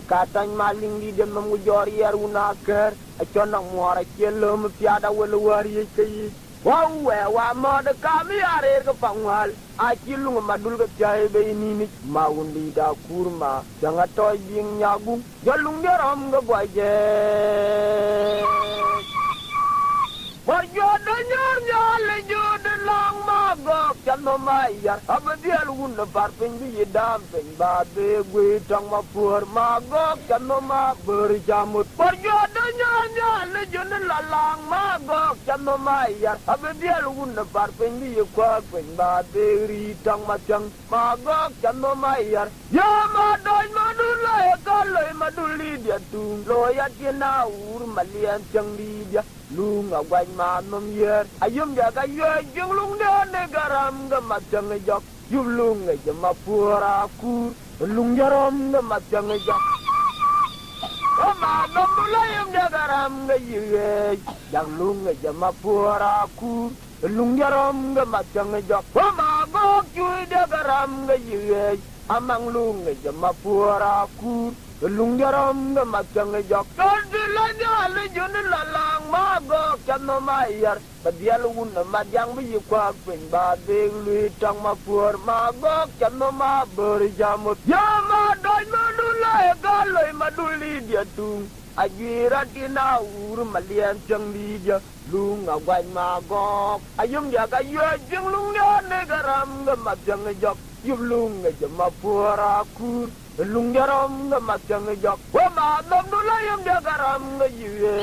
Speaker 1: katany maling di dem mujor yar unaker achonang muara celum piada welwar yeki wawe wa mod kami are ka pangwal akilung madul ka jai be ni maundi da kurma jangan toy ding nyagung jalung deram ga gwaje Marjodo nyar jude lang magok chano maya abadial unda parping bi dam ping ba be gwe tang ma pur magok chano ma berjamut Marjodo nyar jude lang magok chano maya abadial unda parping bi kwa ping ba be ri tang ma chang magok chano maya ya madoy madulay kalay maduli dia tung loya tina ur malian chang di dia lung agwan manum yer ayum jaga yer jung lung de garam ga matang jok yum lung ga mapura kur lung jaram ga matang jok ama nom layum jaga garam ga yer yang lung ga mapura kur lung jaram ga matang jok ama gok cui de garam ga yer amang lung ga mapura kur lung jaram ga matang jok dilanya lejun lalang magok chano mayar badial un Mathiang bi kwa pen ba de lui tang ma pur magok chano ma berjamut ya ma doi madula galoi maduli dia tung agira tina ur malian chang di dia lung agwan magok ayum jaga ye jeng lung ya negaram ga Mathiang jok yum lung ga mapura kur lung jaram ga Mathiang jok wa ma nom dulayam jagaram ga yue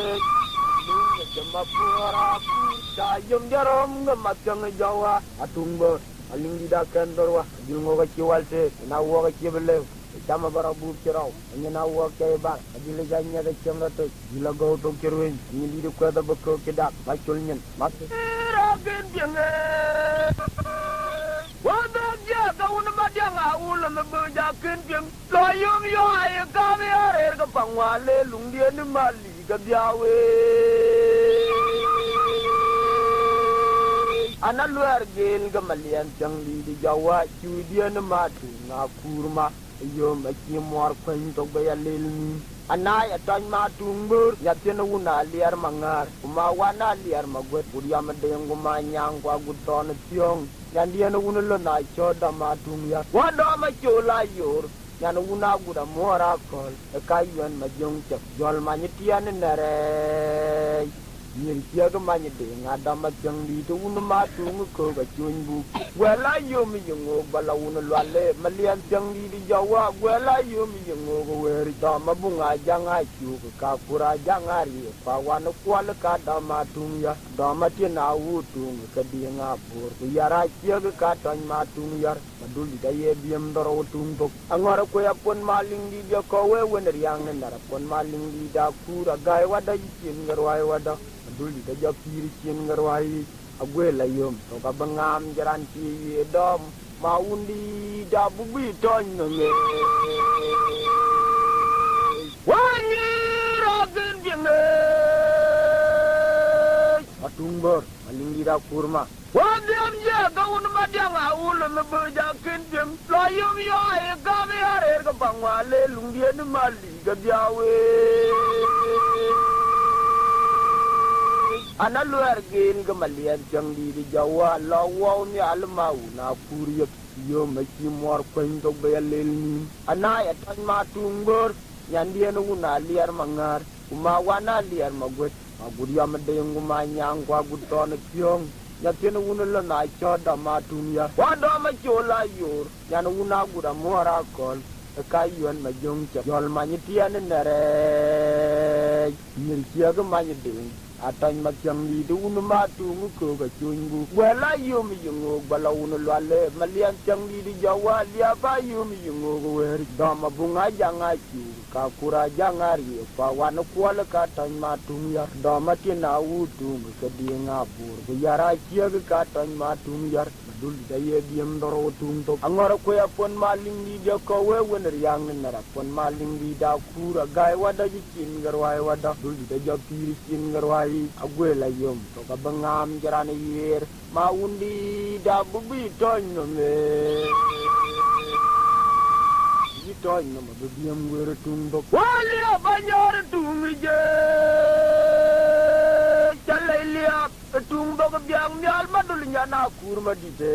Speaker 1: lung ga mapura kur dayum jaram ga Mathiang jawa atung ber aling didakan dorwa jilngo ga kiwalte na wo ga kibele chama barabu kirau anya na wo ke ba adile janya ga chemra to jilago to kirwen ni di ko da bako kedak bacul nyen mak ragen bienge Wadang jaga una Mathiang aula mebejakin jeng loyum yo ay kami arer ke pangwale lung dia ni mali ke biawe ana luar gel ke malian cang di Jawa cu dia ni mati ngakurma yo maki muar kwen tok bayalil ni anai atan matung bur yatin una liar mangar umawana liar magwet budia medeng gumanyang kwa guton tiong yan dia no uno na choda matung ya wado ma chola yor yan una guda mora kol kayuan majong chep jol manyitian nere yin tia ga manyide ngada majang di to uno matung ko ga chunbu wala yum yung bala uno lale malian jang di Jawa wala yum yung weri ta mabunga janga chu ka pura jangari pawan kwal ka da matung ya da matina utung ka di ngapur yara tia ga tan matung yar maduli da ye biem doro utung tok angora ko yapon maling di ko we wener yang ndara pon maling di da kura gai wada yin ngarwai wada duli da japiri cien ngarwai agwela yom to ka bangam jaran ti dom maundi da bubi ton nge wani rogen bienge atumber maling di da kurma wadiam je gaun Mathiang aula mebejakin jeng loyum yo ay kami arer ke pangwale lung dia ni mali ga biawe ana luar gen ke malian jang di Jawa lawaw ni almau na puriyak yo maki mor kwen tok bayalil ni ana ya tan matung bor yan dia no na liar mangar umawana liar magwet agudia medeng gumanyang kwa guton kyong ya tiene una la na cho da ma tumya wa do ma chola yor ya no una gura mora kol ka yon ma jong cha yol ma ni tiane nere ni chia ga ma ni ding atany ma chang li du nu ma tu ngu ko ga chun bu wala yum yungu bala unu lale malian chang li di jawa lia ba yum yungu wer da ma bunga janga chu ka kura janga ri pa wan ko la ka tany ma tu yar da ma ti na u tu ga di nga bur bu yara chia ga tany ma tu yar dul da ye diem doro tung to angora ko ya pon maling li de ko we wen yang na ra pon maling li da kura gai wada ji kin garwai wada dul da ja pir kin garwai agwela yom to ka bangam jarane yer ma undi da bubi ton no me ji ton no ma be diem wer tung to wali banyor tung je chalailia tung bog biang nyal madul nyana kurma dite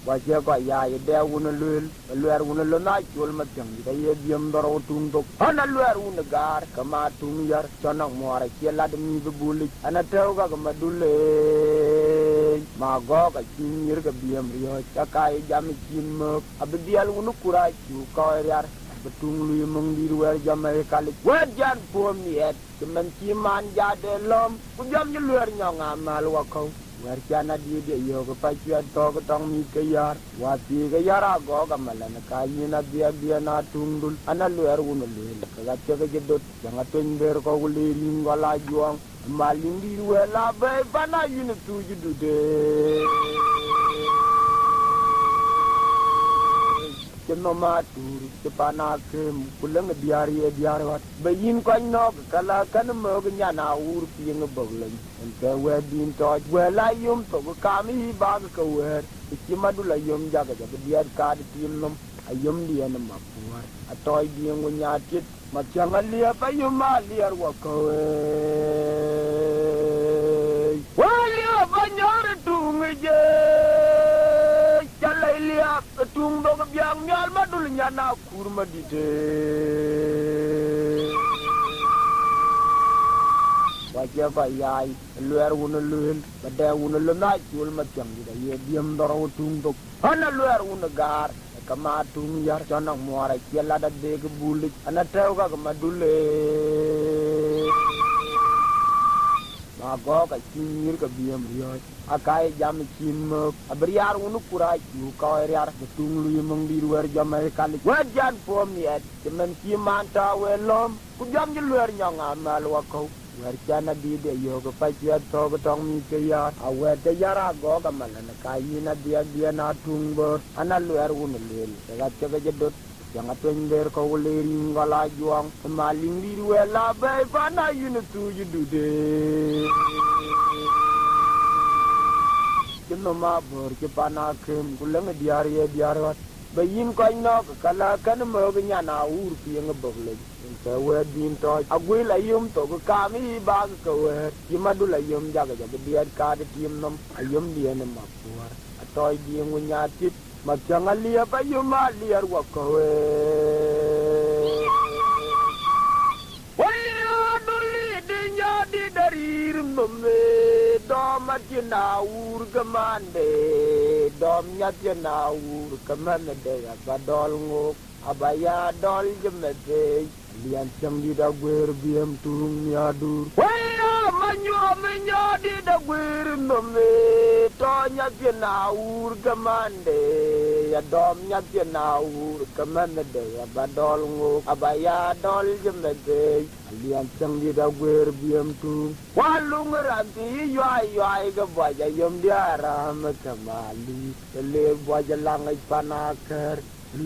Speaker 1: wajia ko ya ye de wona lul luer wona lo na chul ma jang de ye diem doro tung dok ana luer wona gar kama tung yar chonang moara chela de mi buli ana tew ga madule ma go ga chinir ga biem rio chakai jam chin mo abdial wona kura chu ko yar betung lu mong di luar jamai kali wajan pom yet kemen ciman jade lom ku jam ni luar nyong amal wakau war jana di de yo ko pa chia to ko tong mi ke yar wa ti ke yara go ga malan ka ni na dia na tungdul ana luar wunu lu ka ga che ga jedot janga ten ber ko le ring wala juang malin di wala be bana yin tu judu de Keno matur cepana kem kulang diari wat bayin ko no kala kan mo nya na ur pieng boglen en ke wedin to wela yum to kami ba ka wer ki madula yum jaga jaga diar ka tim nom ayum dia na mapuar atoy bieng nya tit ma changa lia pa yum ma liar wa ko wali banyor tunge Lia tung dog biang nyal madul nyana kurma dite wajia ba yai luer wuna luel bada wuna lona chul ma chang di ye diem doro tung dog ana luer wuna gar kama tung yar chonang muara chela da de ke bulik ana tew ga madule ma go ka chinir ka biem rio akai jam chin mo abriar unu kura chu ka riar betung lu mong di luar jamai kali wajan pom yet kemen ki manta welom ku jam di luar nyong amal wakau war jana di de yo ko pa chia to ko tong mi ke ya awe de yara go ka malan kai na dia na tung bo ana luar unu lel ga che ga jedot yang ateng der ko le ring wala juang maling di wala be bana yin tu judu de Keno ma bor ke pana kem kulang diari wat bayin ko no kala kan mo nya na ur pieng bogle ke wedin to agwe la yum to ko kami ba ko wer ki madula yum jaga jaga diar ka de tim nom ayum dia na ma puar atoy bieng nya tit ma changa lia pa yum ma liar wa ko darir mame dom atina ur kamande dom nyatina ur kamande abadol ngok abaya dol jemete lian chang di da gwer biem tung nyadur waya manyo di da gwer mame to nyatina ur kamande ya dom nyatina ur kamande abadol ngok abaya dol jemete lian chang di da gwer biem tung walung ranti yai ga baja yom dia ram kamali le baja langai panakar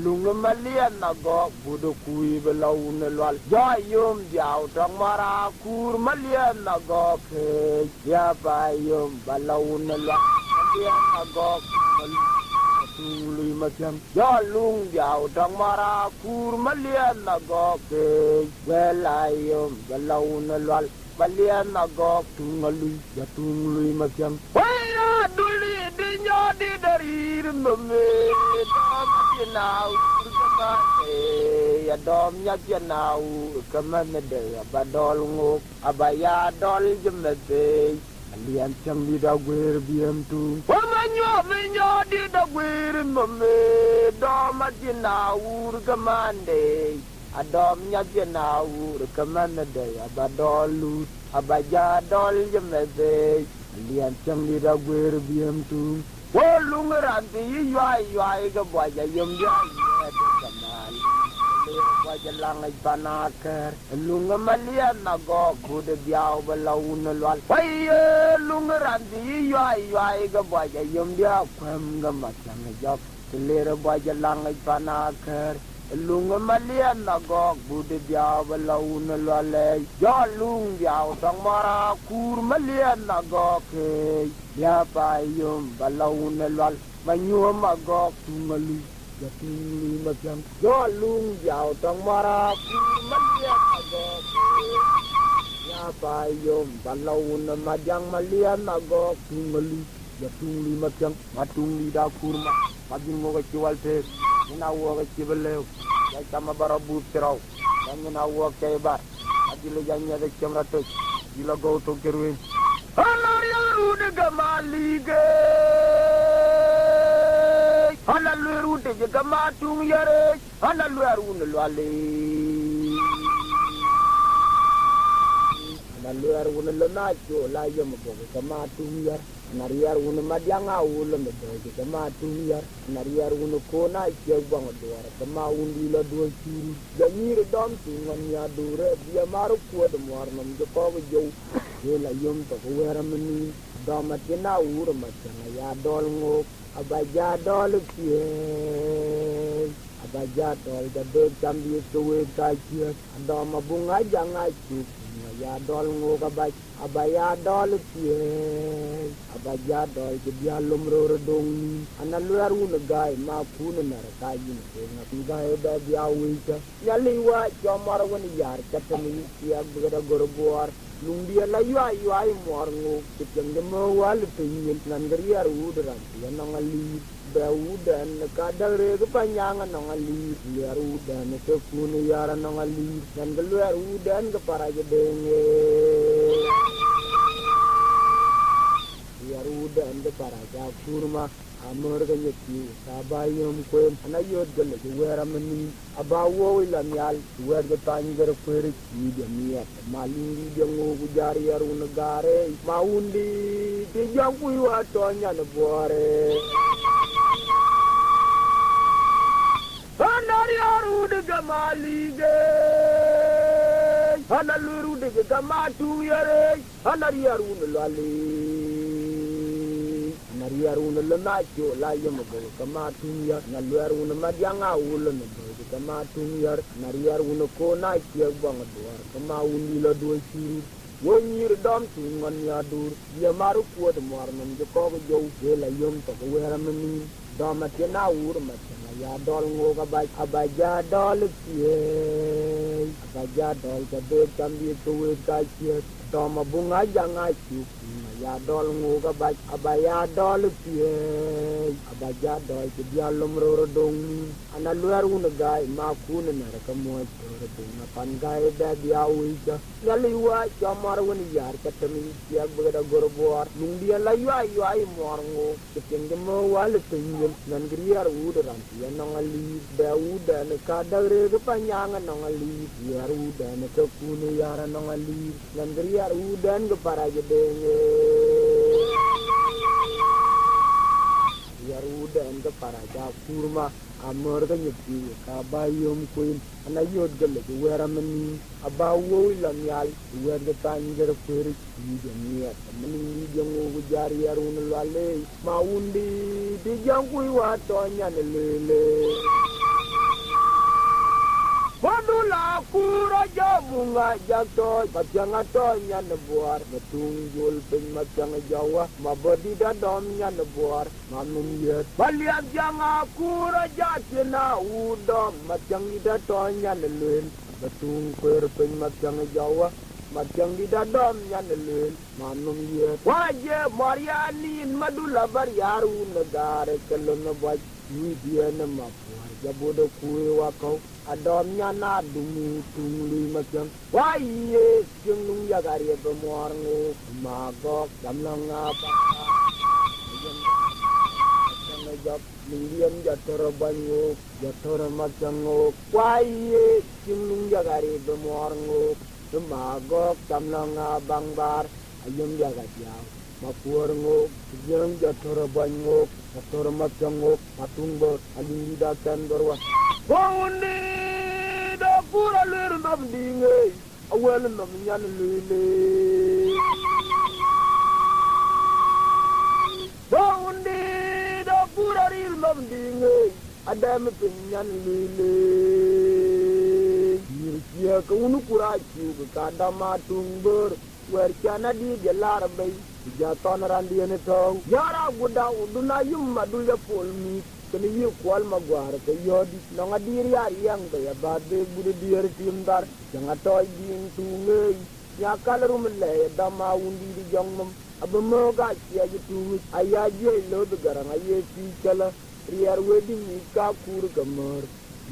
Speaker 1: lung malian na go budu kui belau ne lwal jai yom diao tang mara kur malian na go ke ya ba yom belau ne lwal malian na go lui Mathiang ya lung diao tang mara kur malian na go ke belayom belau ne lwal malian na go tungalui ya tunglui Mathiang waya duli dinyo di darir mame dom nau kamane ya dom nau kamane de abadol ngok abaya dol jemete Liam chang di da gwer biam tu Wamanyo di da gwer mame Doma jina ur kamande Adom nya jina ur kamande Abadolu abajadol jemede Liam chang di da gwer biam tu Walung ranti yuai ke buaya yum dia kamal buaya langai panakar lung malian nago kude biau balaun lwal wai lung ranti yuai ke buaya yum dia kwam gamat yang jok telera buaya langai panakar lung malian nago kude biau balaun lwal yo lung biau tang mara kur malian nago ke ya payum balaun lwal manyum magok tungalu ya tingli masyang yo lung biau tang mara kur malian agok ya payum balaun majang malian agok tungalu ya tingli masyang matung li da kurma pagin mo ka chiwal te inawo ka chibalew ya sama barabu tiraw dan inawo ka ibar adilo janya de chamrato dilo go to kerwin Halaru de gamalige Halaru de gamatung yare Halaru lwale Halaru nacho la yam go gamatung yar Nariar un Mathiang awul me do gamatung yar Nariar un kona che bang doar kama undi la do churu Janir dom tungan ya dure dia maru kuat mornam de ko jo Yela yum to wera mani doma tina ur matanga ya dol ngok abaja dol pie abaja dol da de chambi suwe ka chia doma bunga janga chu ya dol ngok abaya dol pie abaja dol ke dia lumro dong analuaru nagai ma pun nar ka yin ke ngagai da dia wita yaliwa jamar wani yar katami ya bugara gorboar Lundia la yuai morngo kiteng demo wal pingin nan gariar udran ya nangali daudan kadare kepanjangan nangali liar udan sekun yara nangali dan keluar udan ke para jedenge liar udan ke para jakurma amor ganyeki sabayom ko anayod gele wera mani abawo ilamyal wer ga tangar kwere ki de miya malindi de ngo gujari yaru negare maundi de jangu wa tonya ne bore anari yaru de gamalige analuru de gamatu yare anari yaru ne lali Nariaruna lanacho la yamago kama tunyar nalwaruna Mathiang awul ne do kama tunyar nariaruna kona che bang doar kama undi la do chiru wonyir dam tungan ya dur ya maru kuat mornam je ko jo la yom to wera mani dama tina ur matana ya dol ngo ka abaja dol pie abaja dol ka de kambi to ka che dama bunga janga chu ya dol ngo ka abaya dol pie abaja dol ke dia lumro dong ana luar un gai ma kun nar ka mo to na pan gai da dia uija yaliwa jamar wani yar katami ya bugada gorboar lundia la yuai morngo kiteng mo wal tingin nan griar udran ya nangali dauda ne kadare kepanjangan nangali yar uda ne kun yara nangali nan griar udan ke para jedenge Yarudan ke para jakurma amor ga nyeti ka bayom kuin anayod gele wera mani abawo lamyal wer ga tanjer fer ki jamiya mani jango gujari yarun lale maundi di jangu wa tonya lele Padula kura jabunga jakto Mathiang atonya nebuar Betunggul ping Mathiang Jawa Mabodi dadomnya nebuar Manum yet Balian janga kura jatina udom Mathiang idatonya neluen Betungkur ping Mathiang Jawa Mathiang didadomnya neluen Manum yet Wajah Marianin madula baryaru negara Kelon nebaj Widiana mapuar Jabodo kue wakau adomnya na dumu tungli macam waye jung ya gari bemorngu magok damlang apa jap mindian jator banyu jator macam waye jung ya gari bemorngu magok damlang bangbar ayam jaga jauh mapurnguk jeng jator banyu jator macam patung ber alin dakan berwa Bawundi da pura lir nam dinge awel nam nyan lele Bawundi da pura lir nam dinge adam pinyan lele Yirkia ka unu kurachu ka dama tungber wer kana di gelar bay jaton randiene taw yara guda uduna yumma dulya polmi kene yi kwal magwar ke yodi no ngadiri Ayang be ya bade bude dier timdar janga toy din tunge ya kalarum le dama undi di jongmum abamo ga ya yitu ayaje lo de garanga ye ti kala riar wedi ni ka kur gamar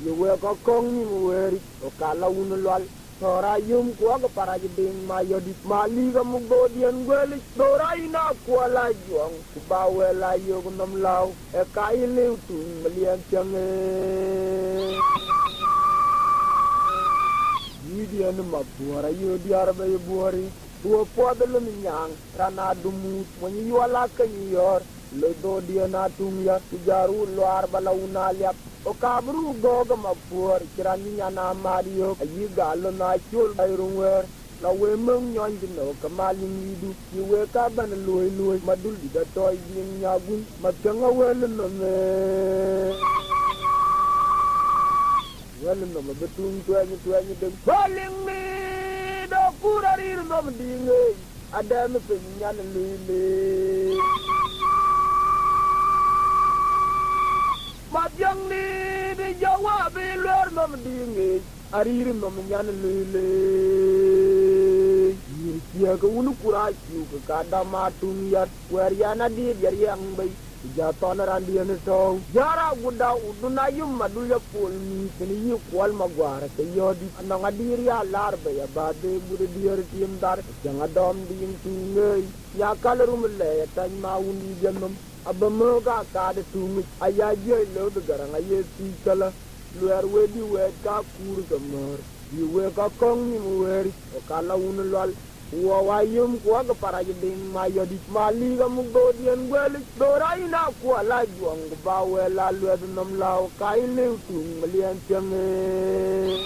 Speaker 1: ye we ko kong ni weri o kala unulwal Tora yum kuwa ka para jiding mayo di mali ka mugbo diyan gweli Tora ina kuwa la juang kubawe la yo kunam lao e kai liu tu malian change Yidiyan mabuara yo diara bayo buari Tua poda luminyang rana dumut Mwenye yuala kanyor Ledo diyan atung ya Tujaru luar balauna liap O kabru goga mapur kirani nyana mario ayi galo na chul bayrungwer la we mung nyon dino kamalin yidu ki we ka ban loy madul di da toy din nyagun matanga wel no me wel no me betung tuani dem baling mi do kurarir no dinge ada me penyan lele Mathiang ni di Jawa beluar nom dinge arir nom nyan lele Yirkia ka unu kurachu ka kada matung yat wariana di Ayang bay jaton randian taw jara guda uduna yum maduya polmi kene yi kwal magwar ke yodi ananga diri alar bay abade bude dier timdar janga dom din tunge ya kalarum le tan ma undi jannom abamo ga kada tungi ayaje lo de garanga ye ti kala luar wedi we ka kur gamar di we ka kong ni weri o kala unulwal wa wayum kwa ga para jiding mayo di mali ga mugdo dian gweli dorai na kwa la juang ba we la luar nam lao kai le tung malian change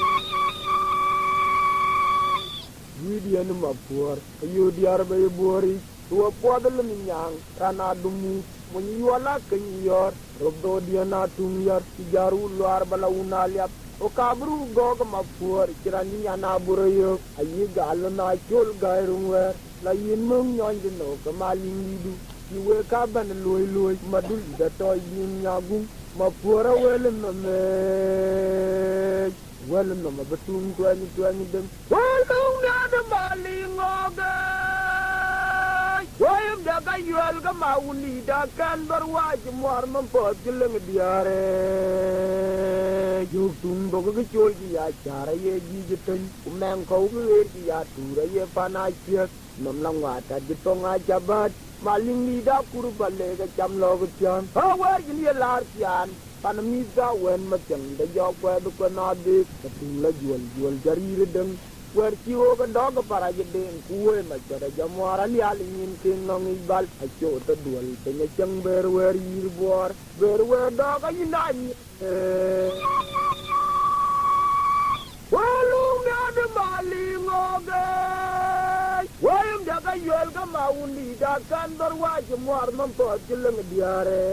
Speaker 1: Yidian mapur ayo diar bay bori tua podal minyang rana dumu Mwenye yuala kenyor robdo dia na tungyar tijaru luar balauna liap o kabru goga mapur kirani nyana burayo ayi galo na chul gairungwer la yin mung nyon dino kamaling lidu iwe ka ban loy madul da toy yin nyagung mapura welen no me betung tuani dem walung na da malingoga Wayam daga yual ka mauni dakan berwaj muar mempot jeleng diare Yuk tumbo ke kecul dia cara ye jijetan Kumeng kau ke dia tura ye panasiak Nam lang wata jetong ajabat Maling lidah kurbale ke jam lo ke jam Hawar jini lar sian Panamisa wen macam da jok wa dukan adik Ketula jual jari redeng Werkiwo ka dog para jedeng kuwe macam jamuara li alingin tinong ibal acho ta dual tenya chang berwer yirbuar berwer dog ayinani walung ada malingoge wayum jaga yol ka maundi dakan berwaj muar mempot jeleng diare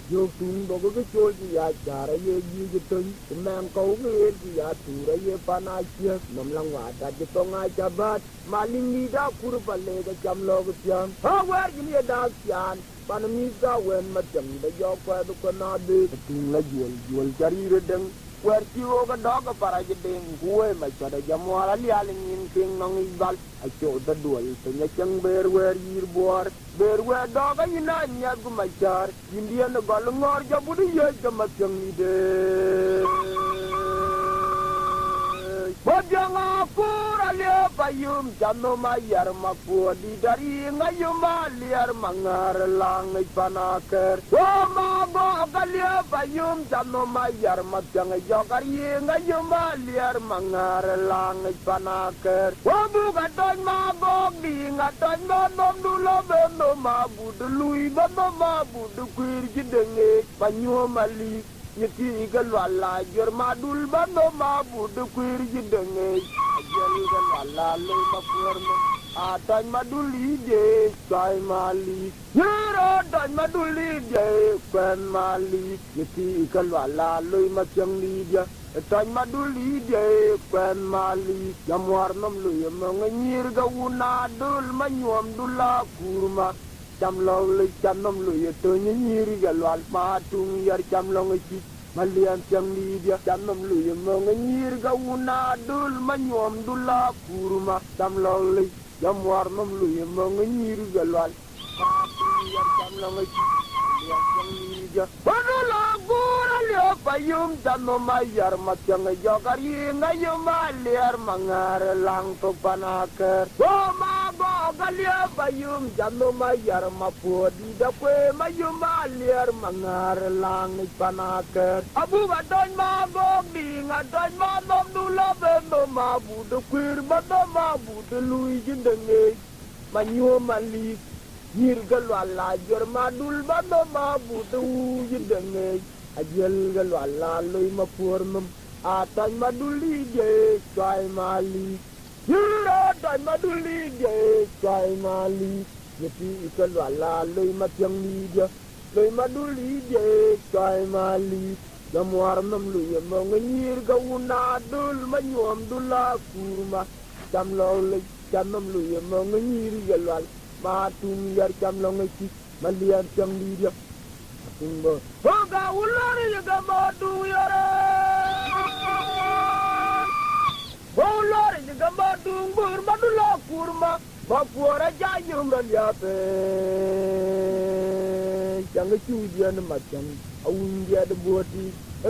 Speaker 1: Yuk tumbo ke kecul ya cara ye jijetan Kumeng kau ke ya tura ye panasiak Nam lang wata jetong ajabat Maling lidah kurbale ke jam lo ke jam Hawar jini daksian Panamisa wen macam da jok wa dukan adik Ketung la jual cari redeng wer ci o ga dog para ji ding kuwe ma chada jamwara li alin king nong ibal a cho da dual te nya chang ber wer yir bor ber wer dog ina nya gu ma char indian gol ngor jabudu ye jama chang ni de Bajanga pura liya payum jano mayar mapu di dari ngayuma liar mangar lang panaker. Wama go galia payum jano mayar matjang jokari ngayuma liar mangar lang panaker. Wabu gaton mabog di ngaton monom dulo beno mabu dului beno mabu dukwir jidenge panyumali. Yeti galwala jor madul bando mabu de kwir jidenge ajel galwala lo mapurno atan maduli de sai mali yero dan maduli de kwen mali yeti galwala lo machang lidia atan maduli de kwen mali jamwarnom lo yemang nyir ga una dul manyom dula kurma Jamlong le jamnom lu ye to nyiri galwal matung yar jamlong chi malian jam li dia jamnom lu ye mong nyir ga una dul manyom dula kurma jamlong le jamwar nom lu ye mong nyiri galwal matung yar jamlong chi malian jam li dia padula gura le payum jamnom mayar matyang jogari ngayum aliar mangar lang to panaker galia payum jano mayar mapodi da kwe mayum aliar mangar lang panaker abu gadon magog di ngadon manom dula bendo mabu de kwir bado mabu de lui jindenge manyo mali nyir galwala jor madul bado mabu de jindenge ajel galwala lui mapurnum atan maduli je kwai mali Yura dan maduli je kai mali yeti ikalwala loy matyang lidia loy maduli je kai mali jamwarnam lu yemong nyir ga una dul manyom dula kurma jamlol jamnam lu yemong nyir galwal matung yar jamlong chi malian tyang lidia tingbo hoga ulari ga madu yare Bolore ni gamba dungur madula kurma mapuara jayum raliape jang chudian macam aundia de buati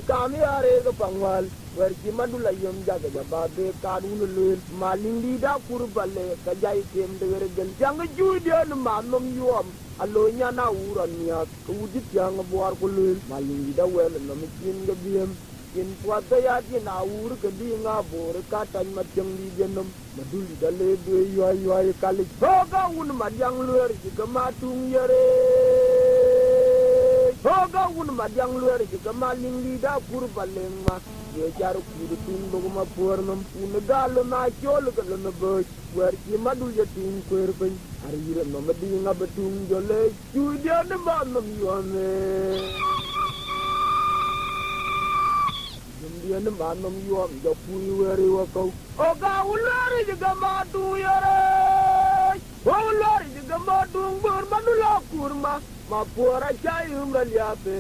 Speaker 1: kami are ke pangwal werki madula yum jaga jababe kadun lul malindi da kurbale kajai kem de regel jang chudian manom yum alonya na urania kudit yang buar kulul malindi da wel no mikin gebiem in puata ya di naur ke di ngabor katan macang di jenem maduli dale de yoy kali hoga un madang luar ji kematung yare hoga un madang luar ji kemaling di dapur baleng ma ye jaru kudu tung bogma pornam un dalo na chol ke lena boy wer ji madul ya tung kwer pen arire no madi ngabetung jole judia ne manam yone Yan manam yuam da pui weri wako oga ulari juga madu yare ulari juga madu ngur manula kurma mapura chayum raliape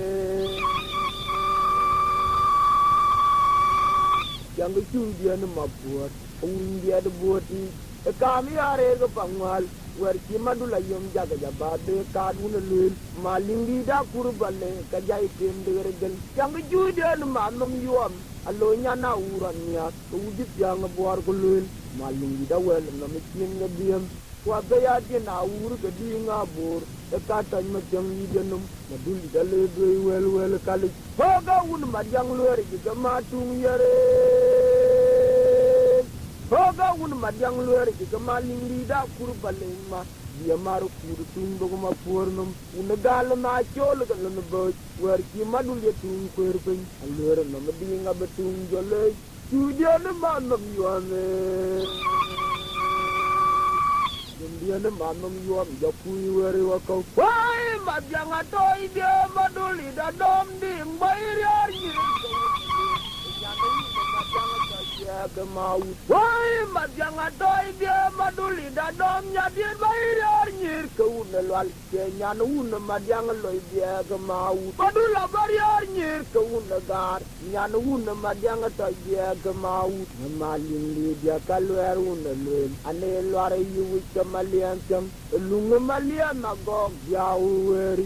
Speaker 1: yang kecu dia ne mapur dia de buati kami are ke pangwal werki madula yom jaga jabade kadun lul malingi da kurbale kajai tem de regel yang kecu dia ne manam yuam alonya na urania udit yang buar kulul malingi da wel na mikin ngabiem wa gaya di na ur ke di ngabur ekatan macam ni denum madul dale doi wel kali hoga un madang luar juga matung yare hoga un madang luar juga malingi da kurbaleng ma dia maru kudu tung ma pornum un gal na chol gal na bo wer ki madul ye tung kwer pen alur no madinga betung jole studio ne manam yuane dia ne manam yuam ja pui wer wa ko wai madang atoi dia madul da dom dim bayar ni ya ne madang dia ke mau. Woi Mathiang atoy dia maduli da dom nya dia bayar nyir ke unelwal ke nyan un Mathiang loy dia ke mau. Madula bayar nyir ke unegar nyan un Mathiang atoy dia ke mau. Malin li dia kalwer unelwen ane lware yu ke malian jam lung malian magog jaweri.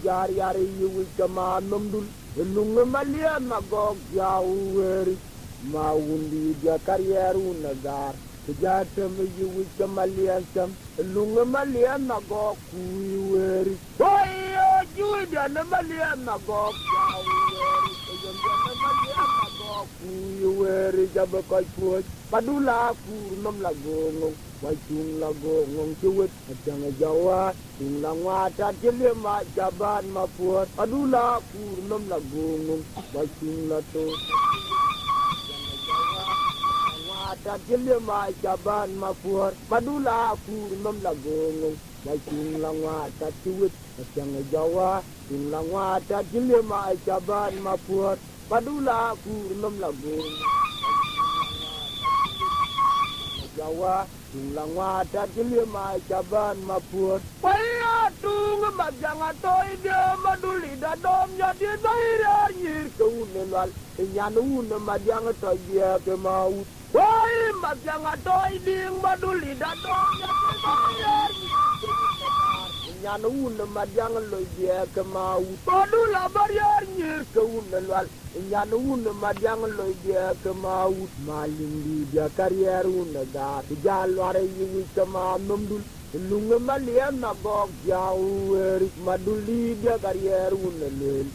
Speaker 1: Jar yari yu ke manumdul lung malian magog jaweri. Maundi dia karyeru negar kejatem yu ke malian jam lung malian magog kuweri. Oyo ju dia malian magog jaweri. Kuweri jabe koy puoj padula kur lagongong wajung lagongong cuwet ajang jawa tung langwata jelema jaban mapuat padula kur lagongong wajung lato langwata jelema jaban mapuat padula kur lagongong wajung langwata cuwet ajang jawa tung langwata jelema jaban mapuat padula kur lagongong Jawa tulang wadah jelema jaban mapur paya tung Mathiang atoy dia maduli da dom nya dia bayar nyir ke unelwal nyanun Mathiang atoy dia ke mau. Woi Mathiang atoy ding maduli da dom nya dia bayar nyanun Mathiang loy dia ke mau. Padula bayar nyir ke unelwal nyanun Mathiang loy dia ke mau. Malin di dia karyeru negar jalware yu ke manumdul lung malian magog jaweri maduli dia karyeru nelel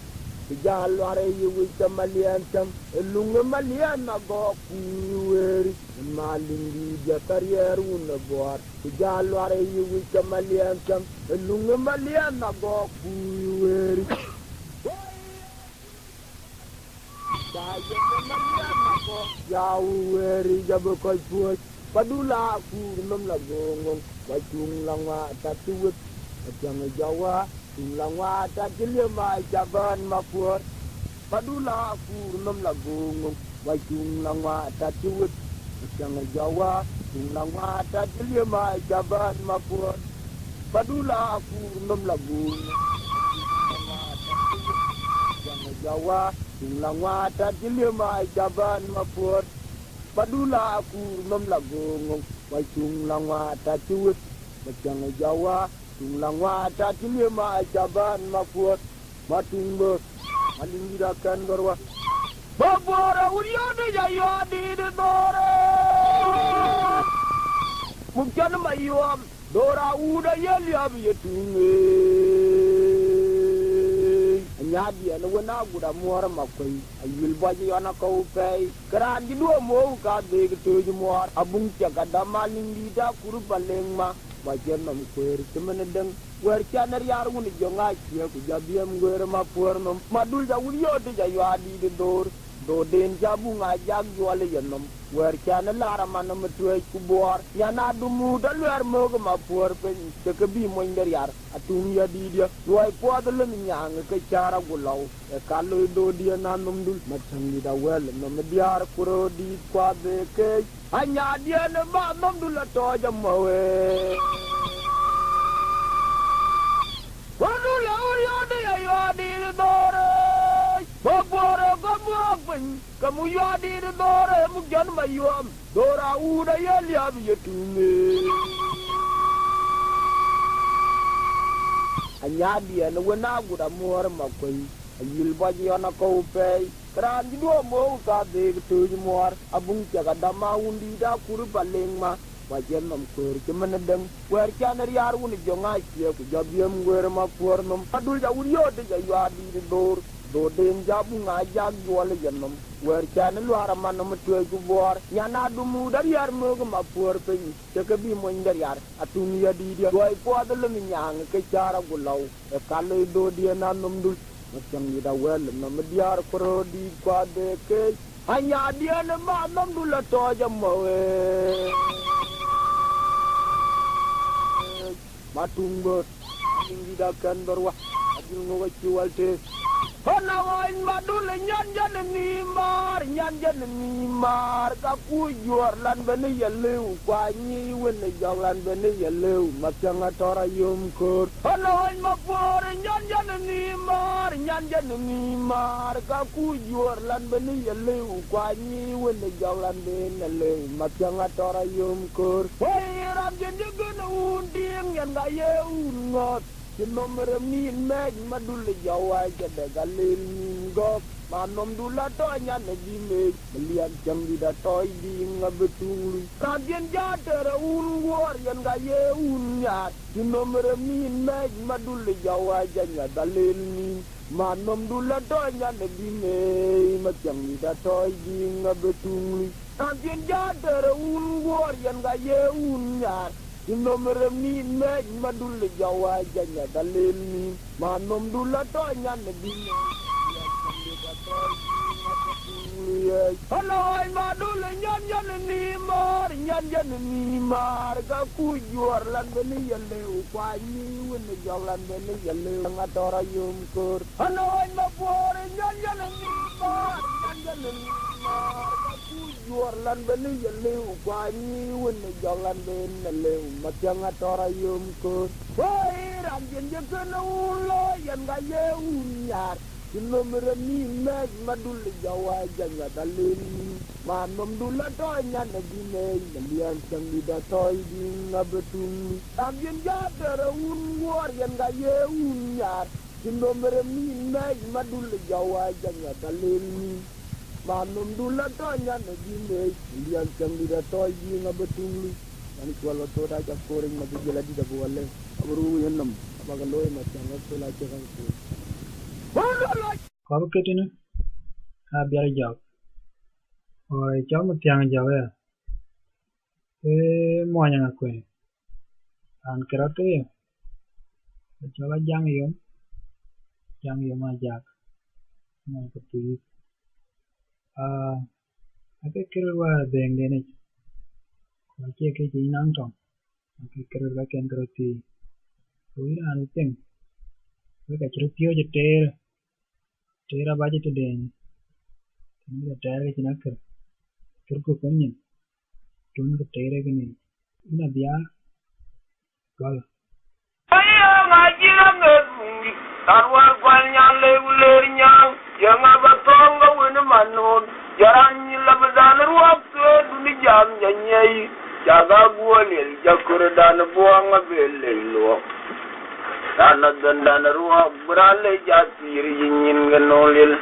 Speaker 1: jalware yu ke malian jam lung malian magog kuweri malin di dia karyeru nebor jalware yu ke malian jam lung malian magog kuweri. Jaweri jabe koy puoj padula kur lagongong wajung langwa tatuwet ajang jawa tung langwa tajelema jaban mapuat padula kur lagongong wajung langwa tatuwet ajang jawa tung langwa tajelema jaban mapuat padula kur lagongong ajang jawa tulang wata jelema jaban mapur padula kur lagongong wajung langwata cuwet bajang jawa tulang wata jelema jaban mapur mating bos maling dirakan garwa babora uriode jayadi de dore mungkin mayuam dora uda yeliab yetunge nyadi ana wana guda muar makoy ayul baji ana ko pay karan di do mo ka de to ji muar abung jaga damalin di da kur baleng ma bajen nam kwer temen deng wer chanar yar woni jonga ci ko jabiyam ngwer ma por no madul ja wuri yo de ja yadi de dor do den jabu nga jag wala yenom wer chana lara manam tuwe ku bor yana dumu da wer mo ma por pen te ke bi mo nder yar atum ya di dia loy po da le nyang ke chara gulaw e kallo do dia nanum dul matang da wel no me diar kuro di kwa de ke anya dia ne ba nom dul to jam we wanu la yo de yo di dore babora gamwapin kamu yadi de dore mugjan mayuam dora uda yeliab yetume anyadi ana wana guda muar makoy ayil baji ana ko pay kran di do mo ka de to muar abung jaga dama undi da kur baleng ma wajen nam kur kemen deng wer chaner yar woni jonga ci ko jabiyam ngwer ma por nom adul ja uriyo de ja yadi de dor do den jabu nga jag wala yenom wer chan luara manam tuwe ku bor yana dumu dar yar mo ma por pe te ke bi mo ndar yar atum ya di dia way po da le nyang ke chara gulaw e kallo do dia nanum dul macam ni da wel nam diar pro di kwa de ke hanya dia ne ma nam dul to jam we matung bot ing di dakan berwa adil ngo ci walte Hanawain madul nyan jan ni mar ka ku yor lan bene yelu kwa ni wen jong lan bene yelu Mathiang atora yum kur hanawain mapor nyan ni mar ka ku yor lan bene yelu kwa ni wen jong lan bene yelu Mathiang atora yum kur hey ram jen gun un ding yan ga ye un ngot nomor min meg madul jawa jade galil min gok manom dula to nyane di meg melian jam di da toy di ngabetung kadien jater un wor yan ga ye un nyat nomor min meg madul jawa jade galil min manom dula to nyane di meg Mathiang di da toy di ngabetung kadien jater un wor yan ga ye un nyat nomor min meg madul jawa janya dalil min manom dula to nyan di Haloy madul nyan ni mar ka ku yor lan beni yele kwa ni wen jalan beni yele ngatora yum kur haloy mapor nyan ni mar ni yor lan beni yele kwa ni wen jalan beni yele Mathiang atora yum kur wai ram jen je kana ulo yan ga ye unyar nomor ni meg madul jawa janga dalil manom dula to nyan di ne lian sang di da toy di ngabetung ambien jater un wor yan ga ye unyar nomor ni meg madul jawa janga dalil manom dula to nyan di ne lian sang di da toy di ngabetung ani kwalo to da ja koring ma jela di da bolle abru yenam abagaloy Mathiang to la chekan ko
Speaker 2: có cái nữa Abiar Jok rồi cháu Mathiang Jok à thế mua nhà quê ăn cái đó thế cháu là giang yếm mà giặc mà cái gì cái qua đèn đây này có cái gì nắng trong cái là cái thì tôi là ăn tiếng với cả chữ tiêu cho tera baje to den ni da tera ke nakar turko kunyin tun ka tera ke ni ina biya gal
Speaker 1: Ayang ajang ngi tarwar kwal nyang le uler nyang yang abatong ga wen manon jaran ni labdan ruap to duni jam janyai jaga guolel jakurdan buang abele lo dana dandana ruap brale jatir yin ganolil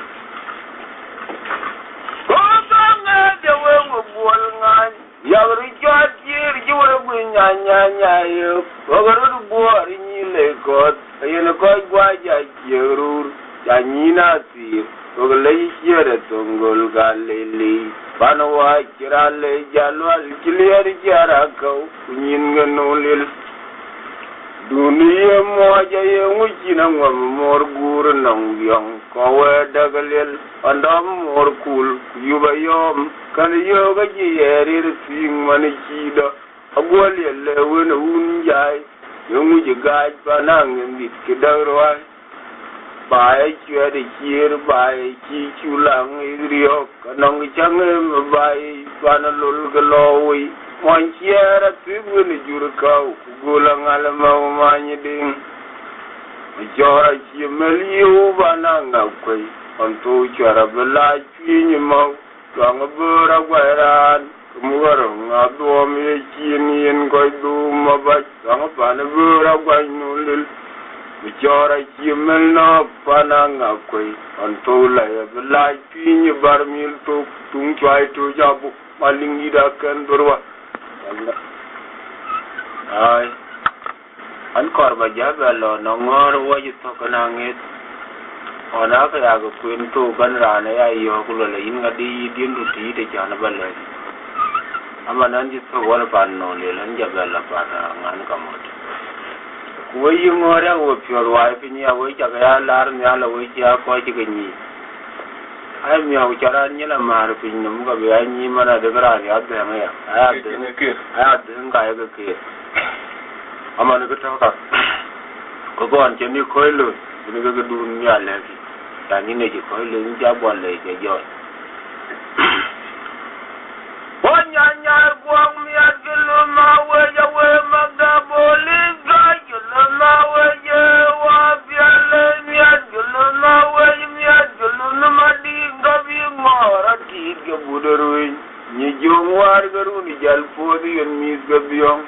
Speaker 1: ko banga de we buol ngan yagri jatir jiwe bunya yo ogaru buor ni le god yen ko gwaja jerur janyina tir ogle yere tongol galele banwa kirale jalwal kilier jarako yin ganolil duniya moja ye ngujina ngam mor gur nang yang kowe dagalel andam mor kul yuba yom kan yoga ji yerir sing man chida agwal yelle wen unjai yenguji gaj panang mbit kidarwa bae chwede chir bae chi chulang idrio kanang change bae panalul galowi mon chiera tibun jurkau gulang alamau manyiding jora chi meliu bananga kwai onto chara bela chini mau gang bura gwaran kumur ngado me chini en koi du mabak gang pan bura gwainulil jora chi melna pananga kwai onto la bela chini barmil to tung chai to jabu malingi da kan durwa ai an korba jabalo no ngor woji to kanangit ona ka ya go kuin to kan rana ya yo kulo le yin ngadi din du ti de jana balle amanan ji to wala pan no le lan jabala para ngan kamot kuyi ngore wo pyor wa pinya wo ja ya lar nya la wo ja ko ji gni ai mi au chara ni la mar pin num ga ya ni mana de gra ya de ma ya ai de ga ya ke amana ga ta ka ko gon che ni ko lu ni ga du ni ya le ki tani ne ko le ja bon le je jo wanyanya gwang mi aglu ma we ya we magaboli ga glu ma we ye wa biale mi aglu ma we mi aglu ma di gabi ngora ti ge budarui ni jongwar garu ni jalpodi en mi gabiong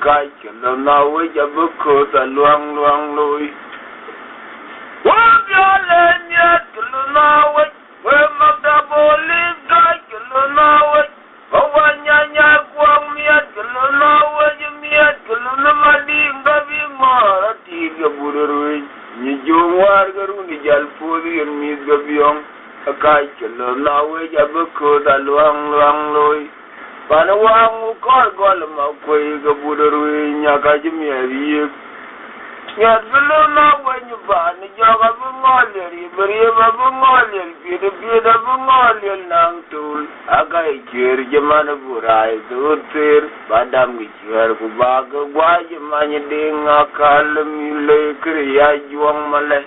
Speaker 1: kai glu ma we ya bko ta luang luang loi wa biale mi aglu ma we magaboli ga glu ma we wanyanya gwang miat gelona we miat gelona madinga bingora tiga bururui ni jongwar garu ni jalpodi en mis gabiong akai gelona we jabko da luang luang loi pana wang kor gol ma koi ga bururui nyaka jimiari nyat gelona we ni ba ni jaga bungoleri beriba bungoleri bida bungoleri nang tul agai cher jamana burai dutir badam gi cher ku baga gwaj manye ding akal mile kriya juang male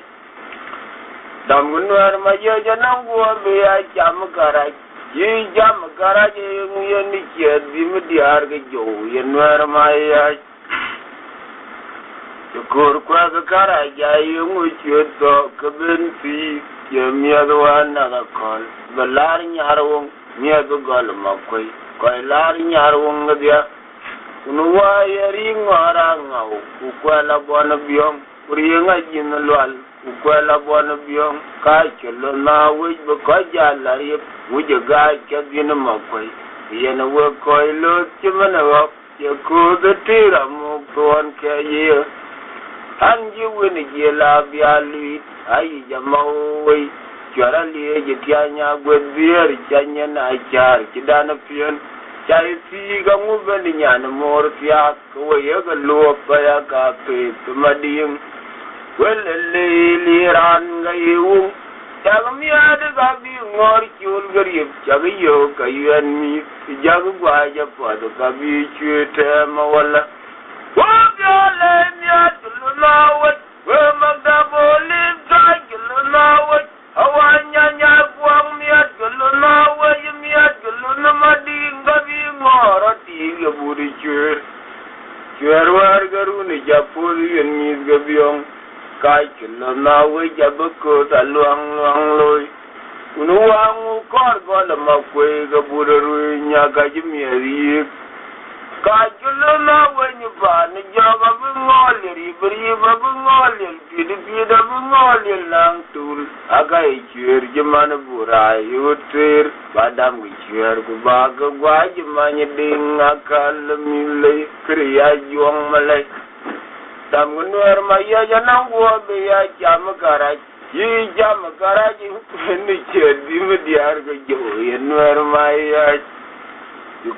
Speaker 1: dam gunwar ma ye janang go be ya jam karaj yi jam karaj ye ni cher bim diar ge jo yenwar ma ya kor kwa ga karaj ya ngu cheto kabenti ye miadwa na ga kol balar nyarwong miado gol makoi koi lar nyarwong dia unwa yeri ngara ngau ukwala bona biong urienga jin lwal ukwala bona biong ka chelo na we be ko jala ye wuje ga ke din makoi yena we koi lo chimana wa ye ko de tira mo ton ke ye anji wini jela bialu ai jamawai jara liye jetianya gwedier janya na char kidana pian chai si ga ngubeni nyana mor pya ko ye ga lo pa ya ka pe tumadim welele liran ga yu jagmi ad ga bi ngor chul garib jagyo ka yen mi jagu gwa ja pod ka bi chute mawala wa biale mi atulawat we magdaboli ga gulawat awanyanya gwang miat guluna we miat guluna madinga bi ngora ti ge buri chwer war garu ni japuri en mis ge biong kai guluna we jabko taluang luang loi unuang kor gol ma kwe ge buru nya ga jimieri kai guluna we ni ba ni jaga bi ngoli bri ba bi ngoli pida bi ngoli lang tul aga chwer jaman burai yoter badam gi chwer ku ba ga gwa jaman ding akal mile kriya juang malai dam gunwer ma ya janang go be ya jam karaj yi jam karaj ni che di me diar ga jo yenwer ma ya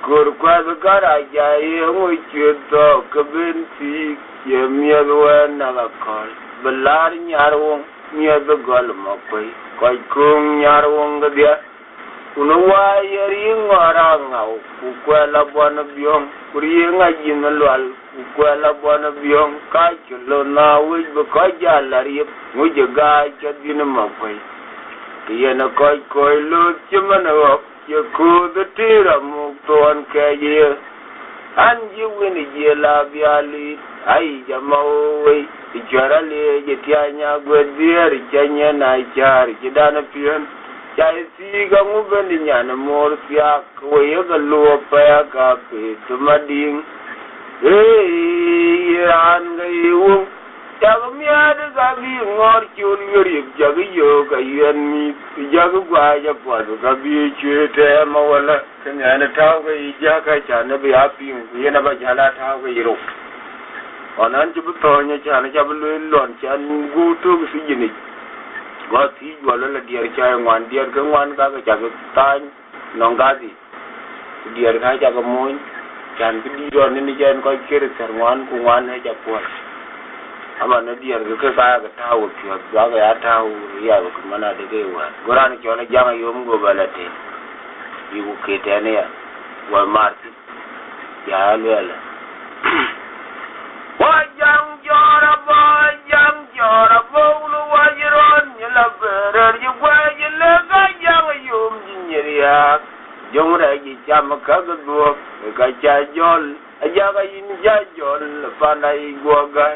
Speaker 1: kor kwa ga karaj ya ye mo cheto kabenti ye miadwa na ga kol belar nyarwong miad gol ma koi koi kung nyarwong ga dia unwa yeri ngara ngau ku kwela bona biong kurienga jinalwal ku kwela bona biong ka chulo na wi be ko jalari muje ga chadina ma koi ye na koi koi lu chimana ye ku de tira mu ton ke ye anji wini je la biali ai jamawi ijarale je tianya gwedier janya na jar kidana pian chai si ga ngubeni nyana mor sia ko ye ga lo pa ya ka pe tumading an ga yu jag miad ga bi ngor chul yuri jag yo ga yen mi jag gwa ja pa ga bi chete ma wala kanya taw ga ja ka cha na bi api ye na ba jala taw ga yiro onan ju to nya cha na cha bu lon cha gu tu si jini ga ti wala la diar cha ngwan diar ga ngwan ga cha ga tan nong ga di diar ga cha ga mon chan bi di ron ni jen ko kir ter ngwan ku ngwan ha cha po ama na diar ga ka ga taw pyo ga ya taw ya ga mana de ge wa goran cho la janga yom go balate yi ku ke tane ya wa marti ya lele wajang jora bo lu wajiron ni la berer Jong ra ji cham ka ga duok ka cha jol aja ga yin ja jol panai go ga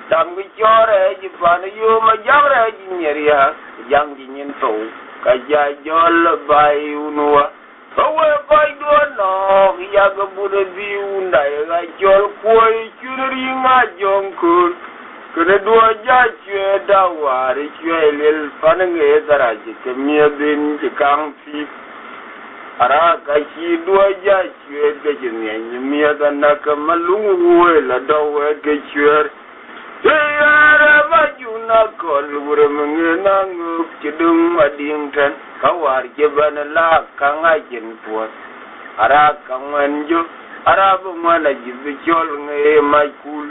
Speaker 1: tam gi chore ji pan yu ma jang ra ji nyeria jang ji nyin to ka ja jol bai unwa awe bai do no ya ga bu de bi unda ga jol koi churi nga jong kur kene dua ja chue da wari chue lel panenge garaji ke mia bin ji kang fi ara ka chi dua ja chue ke jinya ni mia da na ka malungu we la do we ke chue te ara ba ju na ko lure menge na ngu chi dung ma ding tan ka war ke ban la ka nga jin puat ara ka ngwan ju ara bu ma la ji bi chol nge mai kul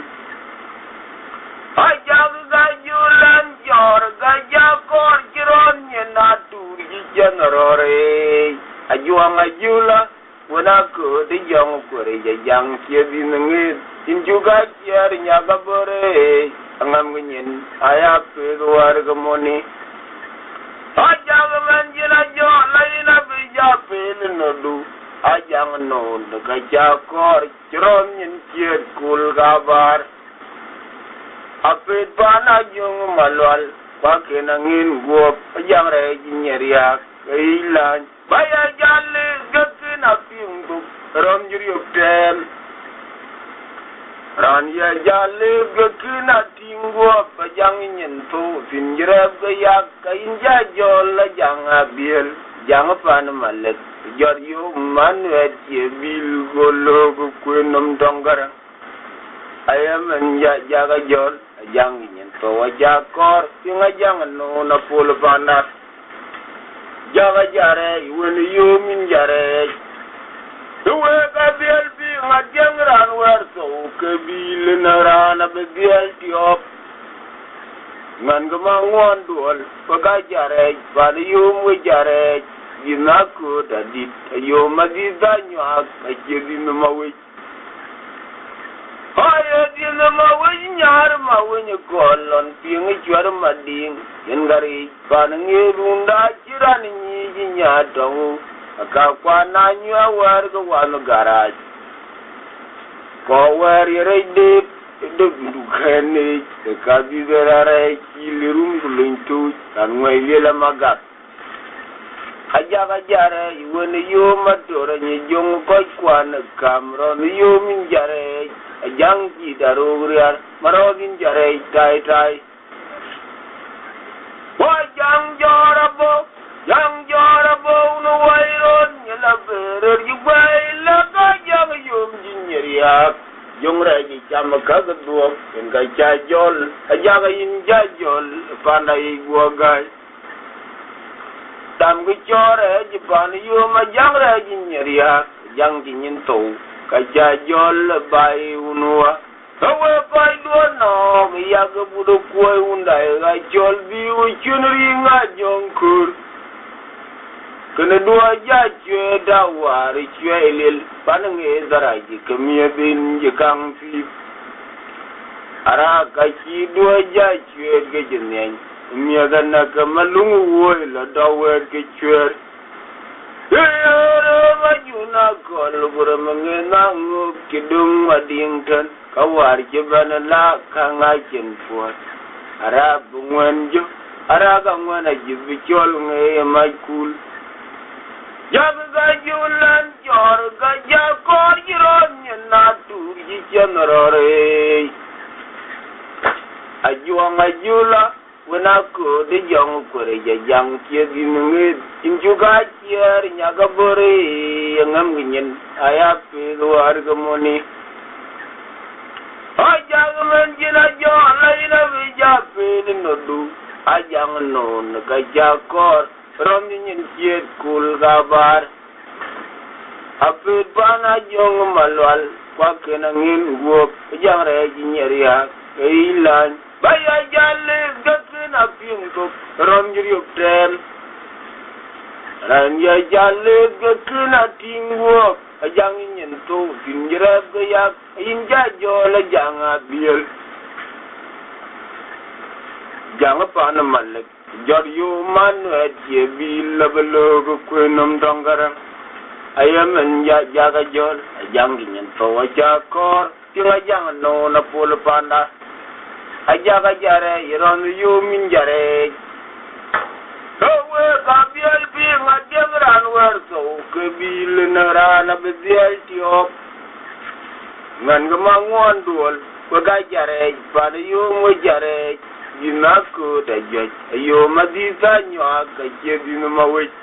Speaker 1: Ajang gajulan jor gajakor jiron nyenatu di janarore ajuang ajula wana ko di jong kore jang kia binengit in juga kiar nyaga bore angam nyen aya pe luar gemoni ajang manjila jo laina bija pe nodu ajang no gajakor jiron nyen kiet kul gabar apit pana jung malwal pakenangin guop yang re jinyeria kailan baya jalle gakin apingu rom juri optem ran ya jalle gakin atingu pajang nyento finjrab gaya kain jajol jang abil jang pan malek jor yo manwet ye bil golo kuenom dongara ayam jaga jol ajang nyen to wajakor tinga jang no na pol panas jaga jare wen yo min jare duwe ka biel bi ngajang ran wer so ke bil na ran be biel tiop man ga mangwan dol paga jare ban yo mu jare yinako dadit yo madida nyak ajedi no mawe Ayo dina mawin nyar mawin kolon pingi juar mading yen gari panangi runda jiran nyi nyadong akakwa nanyu awar ke wanu garaj ko wer yere dip du khane ka bi berare kilirum kuluntu tan ngoy lela magat aja jare iwene yo madora nyi jong ko kwan kamron yo min jare ajang ki darugriar marogin jare tai wajang jorabo no wairon nyala berer yubai la ka jang yum jinyeria jong raji cham ka duok en ka jajol ajaga yin jajol panai guagai tam gi chore ji pan yum ajang raji nyeria jang jinyin to ka jajol bai unwa awe bai do no ya ga budo koi undai ga jol bi u chunri nga jongkur kene do ja chwe da wari chwe lel panange daraji kemiya bin je kang fi ara ka chi do ja chwe ge jenen miya ga na ka malungu wo la da wer ke chwe majuna kol buramangena nguk kidung madingkan kawar jebana la kanga jenfuat ara bungwanjo ara gangwana jibichol nge maikul jaga julan jor gaja kor jiron nyenatu jichanarore ajuang ajula wenako de jong kore jang kia dinungit injuga kier nyaga bore ngam ginyen ayape luar gemoni ajang menjina jo laina bijape nodu ajang non gajakor rom nyen kiet kul gabar apit bana jong malwal kwa kenangin guop jang re jinyeria kailan baya jalle gakin apingu rom juri optem ran ya jalle gakin atingu ajang nyen to tinjira gaya inja jola jang abil jang pana malek jor yu man et ye bil labelo ko nom dongara Ayam jaga jol, Ayang ingin bawa jakor, tinggal jangan nona pula panda. Ajaga jare, iron yumin jare. Kawe kabial ping ajang ranwer so kebil nerana bezial tiop. Ngan kemanguan dual, bagajare, pada yung jare, jinaku dajaj. Ayo madisa nyok kecil di namawit.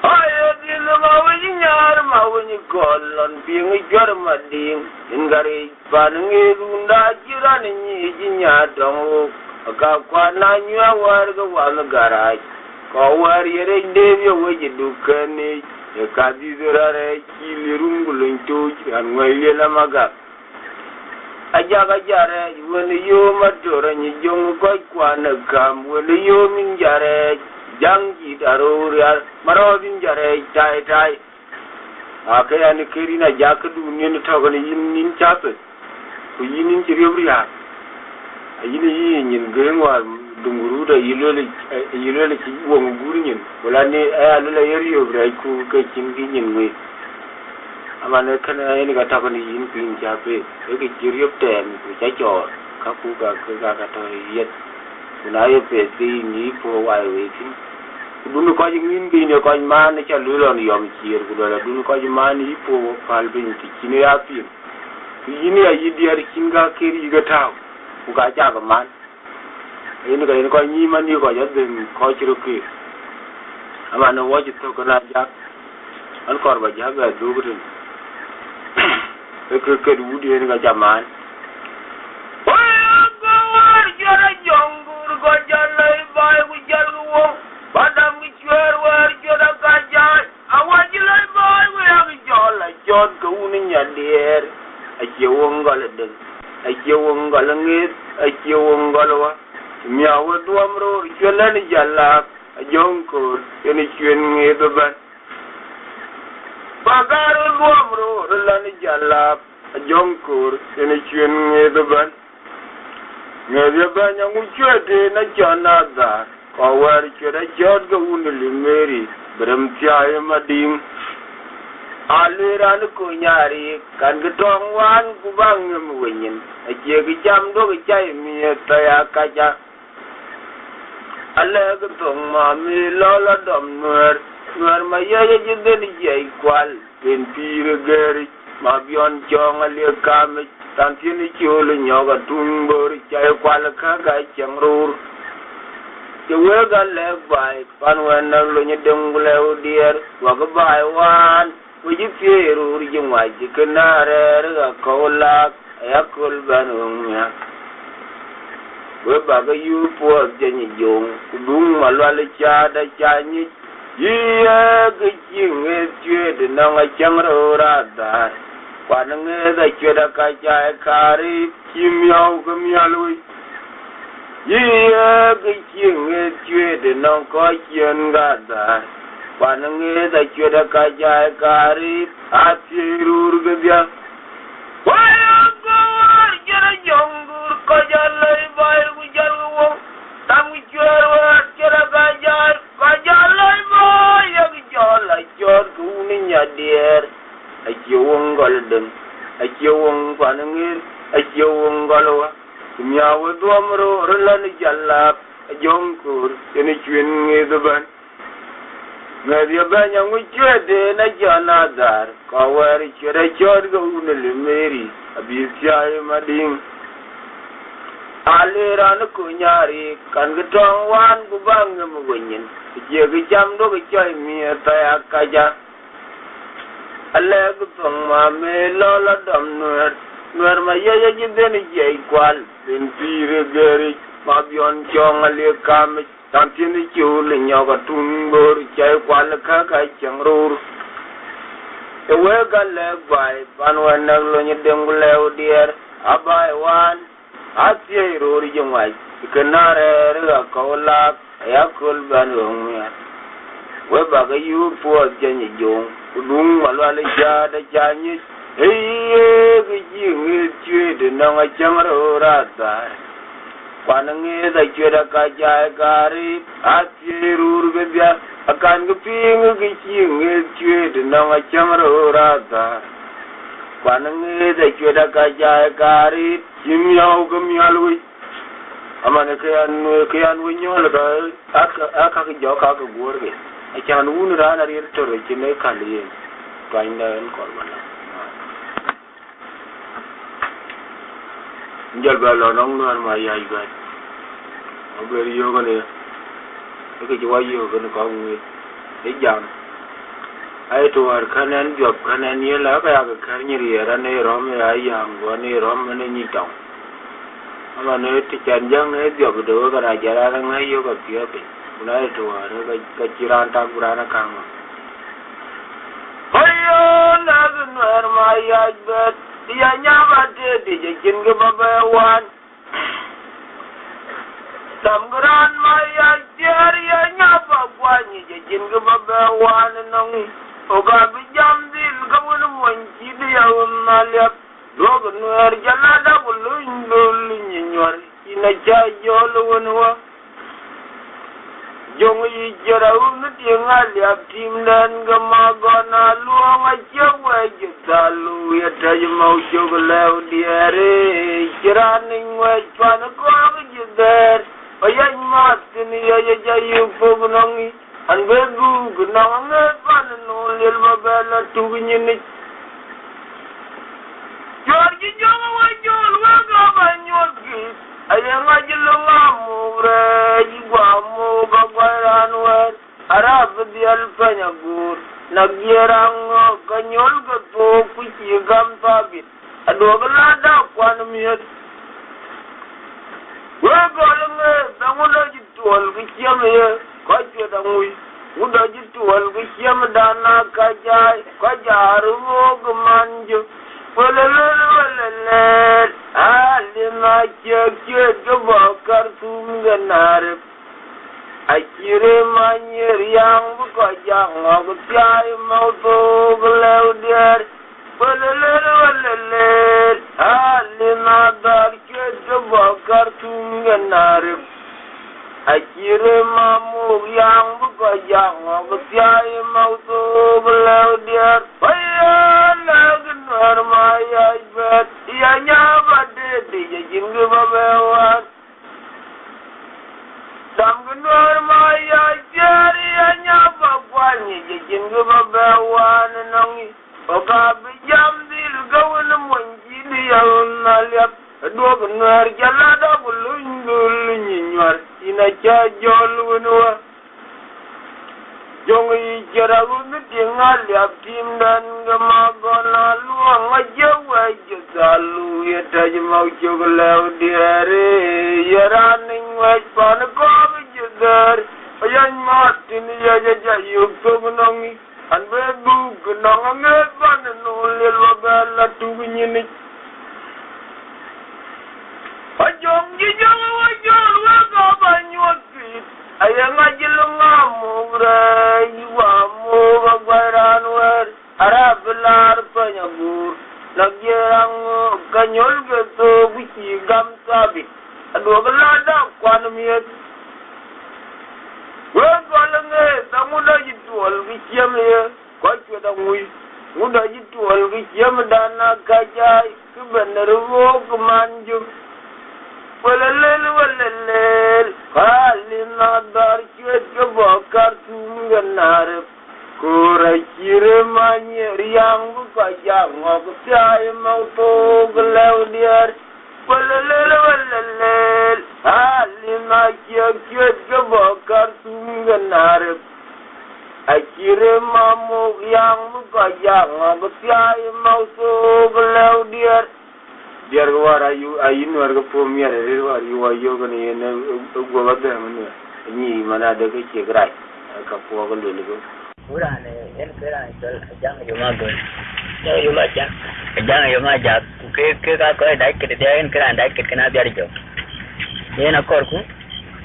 Speaker 1: Ayo di namawit nyar mawin kolon ping jar mading. Ingari panengi runda jiran ni jinya dong. Akuak na nyua warga wana garaj. Kau war yere devi waje dukani. Kadi zurare kili rumbulun tuj anwai lamaga. Ajaga jare wani yo madora ni jong koi kwana kam wani yo min jare jangi darurial marodin jare tai tai. Akaya ni kerina jakadu ni tawani yin chase. Ku yin chiribriya. Ayini yin gengwa dunguru da yilole ki wong gurinyin wala ne ayalula yeriyo brai ku ka kingi yin we amana kana ni ga ta ko ni yin pin jape e ki jiryo tem ku cha cho ka ku ga ka to yet kuna ye pe ti ni po wa we ki dunu ko yin bi ne ko ma ne cha lulo ni yom chir ku la dunu ko ma ni po pal bin ti kini ya pi yini ya yidiyar kinga keri ga ta ku ga ja ga man ini ko ni man ni ko yadden ko chiruki ama no waji to kana ja an kor ba ja ga dugrin ke wudi ni ga jaman wa go war jara jongur go jalai bai ku jaru wo badam ki chwer war jara ka ja awaji lai bai ku ya ki jola jon ko uni nyader a jewongal den a jewongal ngit a jewongal wa miawa duamro jolani jalla jonko ene chwen ngedoban bagaru duamro lani jalla jonko ene chwen ngedoban ngedoban yangu chwede na janada kawar chwede jodga unili meri bram tiaye mading aliran ko nyari kan getong wan kubang mwenyin aje gi jam do gi chai mi ta ya kaja Allah ke tong ma mi lola dom nuer ma ye jinde ni jai kwal ben pire geri ma bion chong ale kam tan tin chole nyoga tung bor chai kwal ka ga changrur je we ga le bai pan wen na lo ni dengule odier wa ga bai wan we ji pieru ri jwa ji kanare ga kola ayakul banungya we baga yu po jenyi jong dung malwale cha da cha ni ye ge jing e tue de na nga changro ra da kwa nge da chue da ka cha kari kimyao kumyalui ye ge jing e tue de na ko chien ga da kwa nge da chue da ka cha kari atirur ge bia wa go jara jongur ko jalai bai Tang juara cara gajar lai boy yang jalan jor kuning nyadir ajiwang golden ajiwang panengir ajiwang galwa miawa dua mero relan jalap jongkur ini cuin ngedeban ngadia banyak ngucede na janadar kawari cara jor kuning limeri abis jai mading aliran ko nyari kan getong wan ku bang mwenyin je ge jam do ge chai mi ta ya kaja alle getong ma me lola dam nuer ma ye jinde ni je kwal ben pire geri ma bion chong ale kam tan tin ni chu le nyoga tung bor chai kwal ka ka changrur e we ga le bai pan wan na lo ni dengule odier abai wan Asyai rori jengwai, ikanare rega kaulak, ayakul banungnya. Webaga yu puas janyi jong, udung malwale jada janyi, heye, 个英语觉得那个讲了啥子？ Kwanange da chweda ka jai kari asirur gebya akan geping giching chwed nang chamro rata Kwanange da chweda ka jai kari chimyau gemyalwi amane kayan winyol ka aka jo ka gorge achan un rana rir tore chine kaliye twainda en korwana njal balo nong nor ma yai ba ober yoga ne ke jwa yoga ne ko ngi e jam ai to war kanan job kanan ye la ka ga karnyiri era ne rom ya Ayang go ne rom ne ni tong ama ne ti chan jang ne job do ga ra jara ngai yoga pia pe unai to war ka chiran ta gurana kang ayo na nor ma yai ba dia nyaba de jin ge babawan Samgran maya jeriya nyaba kwani jin ge babawan nongi oga bijam dil kawun monchi dia unalya dog nuer jalada bulun bulun nyor ina jajol wonwa jongi jaraun tingal yap timdan gamagona luanga chewe jitalu yata mau chogleu diare kiraning we pan ko jider ayay matini ayay jayu fognongi anbegu gnang pan no lel babala tugnini jorgi jonga wajol waga banyogi ayang ajilunga mure igwamu bagwaranwer arab dial panyagur nagyerang kanyol gato kuchi gam tabit adogla da kwan miet wegolnge tanguda jitwal kichame kachwe dangui uda jitwal kicham dana kajai kajaru gmanjo walalalalal alima chekye gabakar tum ganar akire manyer yang bukajang agutay mauto glaudier walalalalal alima darke gabakar tum ganar akire mamu yang bukajang agutay mauto glaudier Maya bet ya nyaba de jingu babawan dam gunor maya jari ya nyaba kwani jingu babawan nongi oga bijam dil gawun monji dia nalya do gunor jalada bulun nyor ina cha jol wonwa jongi jaragun tingal yap timdan gamagona luang ajawa jalu yata mau choglau diare yaraning waspan ko bijar ayan matin ya yuk tognongi anbedu gnong ngeban no lel babala tugnini ajong jijong wajol waga banyot ayang ajilunga mure iwamu bagwaranwer arab lar panyagur nagyerang kanyol geto bici gam sabi adogla da kwanmiet wegolnge tamuda jitwal biciame kwachwe dangui muda jitwal biciam dana kajai kubenerwo kmanju walal kalina dar chet bakar tum ganar kurakire manyer yang bukajang ngopyai mauto glaudier walal kalina chet bakar tum ganar akire mamu yang bukajang ngopyai mauto glaudier biar wara ayin warga pomiar yu wayo kan ene gwa ba mun ni mana da kake grai ka ko ga dole go
Speaker 3: urane en kera tol jang yo mago yo ma jang yo ma ja ke ka ko dai ke de en kera dai ke kana biar jo ena korku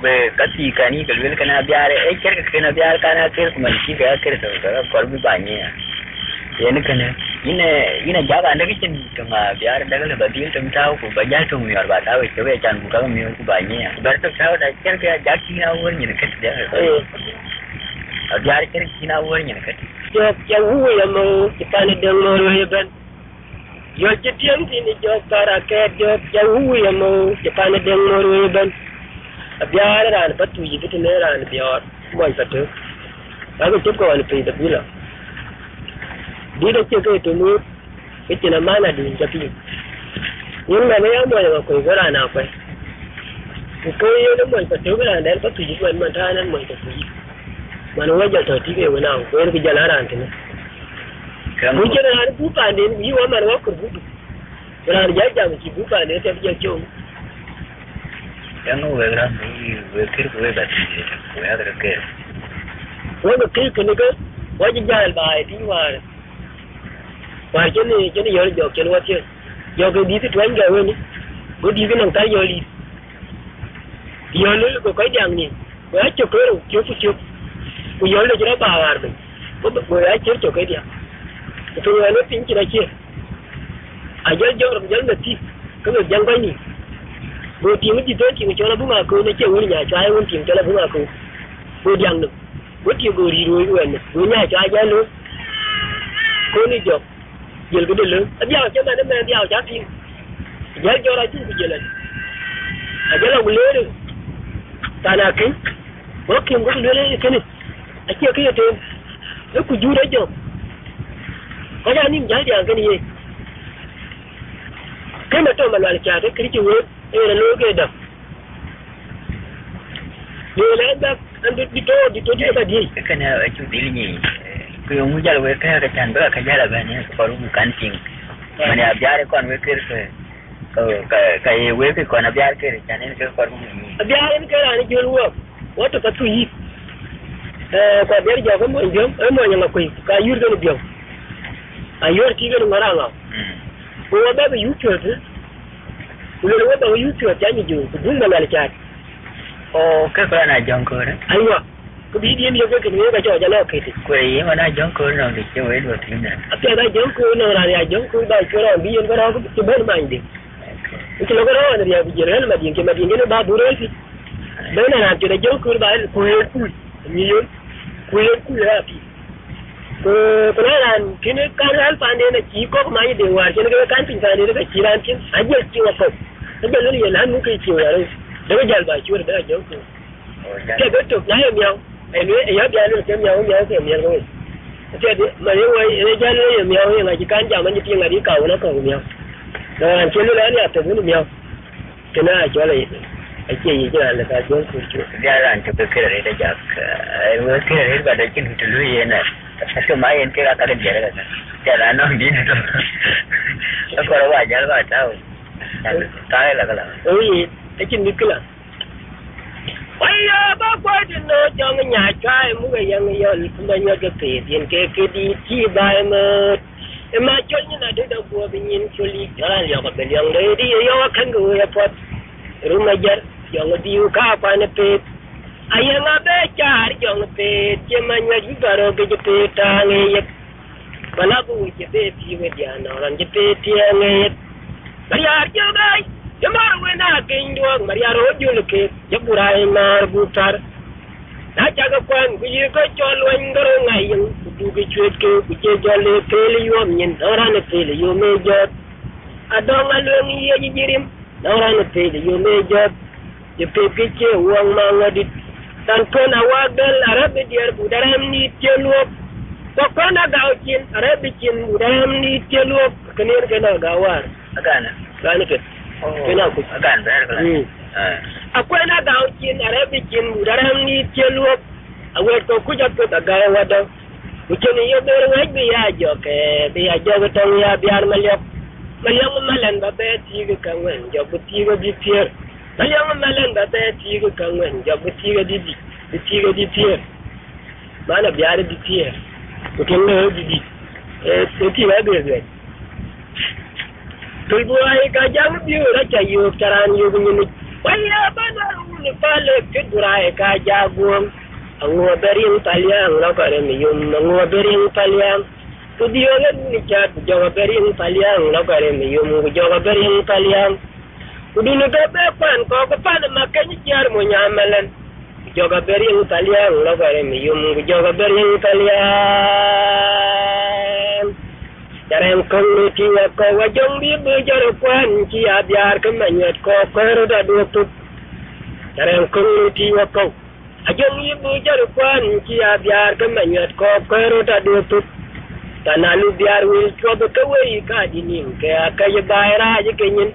Speaker 3: be kati kani galwel kana biar e ker kana biar kana ker kuma shi ga ker to kor bi banye en kana ina jaga anda kicin tuma biar daga le badil tum tahu ku bajal tum yar ba tahu coba can buka mi ku banya bar to tahu da ker ke jaki na wor ni ket da biar ker kina wor ni ket
Speaker 1: yo yang hu ya mo kipan deng mo ro ban yo jetiang ni jo para ke yo yang hu ya mo kipan deng mo ro ban biar ran patu yi bitin ran biar mo patu aku cukup kawan pergi tak bila. Dia dah cakap itu mu, itu nama mana dia tapi. Yang mana yang mana aku ikut anak apa? Aku yang mana patu kan dan patu juga mana nan mana patu. Mana wajah tu tiga mana aku yang kerja laran tu. Mungkin ada bukan dia, ni mana aku kerja. Kalau jaga mesti bukan dia tapi jauh.
Speaker 3: Yang orang berkir berbatin, orang berkir.
Speaker 1: Wanda kai ka ne ga wajen jahal ba ai tiwa ba kene yori jo ken wace yo ga di tu wanga wani go di ga nan ta yori yole ko kai dang ni ba ce ko ro ke fu ce ko yole jira ba war ba ko ya ce to kai dia to ya ne tin kira ke a jajjo jal da ti ko jan gani go ti mu ti to ti mu ce na buma ko ne ce wuri ya ta ai wun tin ta la buma ko go dang no what you go read when nya cha ja lu ko ni jo jel ko de lu abia cha na me abia cha tin jel jo ra tin jel a jela wulere tana kai ko kin go le kene a ke kai to e ku jure jo ko ja ni ja ja gani ye kai ma to malwal cha da kirki wo e na loge da le da ando dito ba di
Speaker 3: kana acu dilni ko yo mujal we ka can ba ka jala bane faru kan ting mane abiar kon we kir ko ka we ko na abiar kir can en ko faru
Speaker 1: abiar en ka ni jolwo wato ka tu yi ko abiar ja ko mo jom e mo nyanga ko ka yur do biyo ayor ti ga maranga ko wa ba yu to de ulo wa ba yu to ta ni jo dun ma la chat
Speaker 3: oh ka ko na jonko ne
Speaker 1: aiwa ko bi di mi ko ke ne ga jo ja la ke ti
Speaker 3: ko yi ma na jonko no de che we do tin na
Speaker 1: apia da jonko no ra ya jonko ba ko ra bi en ga ra ko ti ben ma inde ko lo ga ra na ya bi jere ma din ke ma din ne ba duro si be na na ke da jonko ba ko e ku ni yo ko e ku ya pi ko na ran kine ka ran pa ne na ki ko ma yi de wa ke ne ga kan tin ka ne ga ki ran tin a je ki wa ko da lo ya na mu ke ki wa ran daga jalba ki wanda daga janko ke beto na ya miyaw ai ya biya ne ke miyaw ke miyaw ko ce de mare wai ne jalo ya miyaw ya ga kan ja man ji ngari ka wala ka miyaw dan ke lu la ya ta bunu miyaw kana a jole ake yi jira da ka janko ki
Speaker 3: ya ran ta kira da jak ai wa kira da da kin tulu yana ta ma yin kira ka da jere ga ta ran no din to ko wa jalba ta ta la kala
Speaker 1: oyi takin nikila waya ba kwa din no jang nya chai mu ga yang yo kuma nya ga pe din ke di ti ba ma e ma chol ni na de da bo bin yin choli jara ya ba be yang de di yo kan go ya pot ruma jar yang di ka pa ne pe ayang abe char yang pe che ma nya ji garo ge pe ta nge ye bala bu je pe pi we dia na ran je pe ti nge ya je bai Jamar wena kendo Maria rojo ke jaburai mar butar na jaga kwan kuyi ko cholo ngaro ngayin du ke chwet ke kuje jole pele yo nyen orane pele yo mejo adong alung ye jirim orane pele yo mejo je pe ke wang mangadi tan kona wagal arabe diar budaram ni telo ko kona gauchin arabe chin budaram ni telo kener kena gawar
Speaker 3: agana
Speaker 1: ke kena ku
Speaker 3: agan ber kala
Speaker 1: akwai na da hauki na rabikin daram ni telo awe to ku jatto daga wada mutune yo ber wajbi ya joke bi ya jobe tan ya biar malyam malan ba be ti ga kanwen jobe ti ga bi pier malyam malan ba be ti ga kanwen jobe ti ga di pier mana biar di pier mutune di ti ga be Tulbuai kajang biu raja yuk caran yuk nyini. Waya badar uni pale kedurai kajagung. Angu berin taliang lokare miyum angu berin taliang. Kudiolan ni chat joga berin paliang lokare mi yum joga berin paliang kudunu gabe pan ko pan makani jar mo nyamalan joga berin paliang lokare mi yum joga berin paliang jarang kong ti ko wajong bi bu jaro kwan ci abiar kamanyat ko ko da du tut jarang kong ti ko ajong ibu jaro kwan ci abiar kamanyat ko ko da du tut Tanalu biar wil coba kawai ka dinim ke akay bayra je kenyin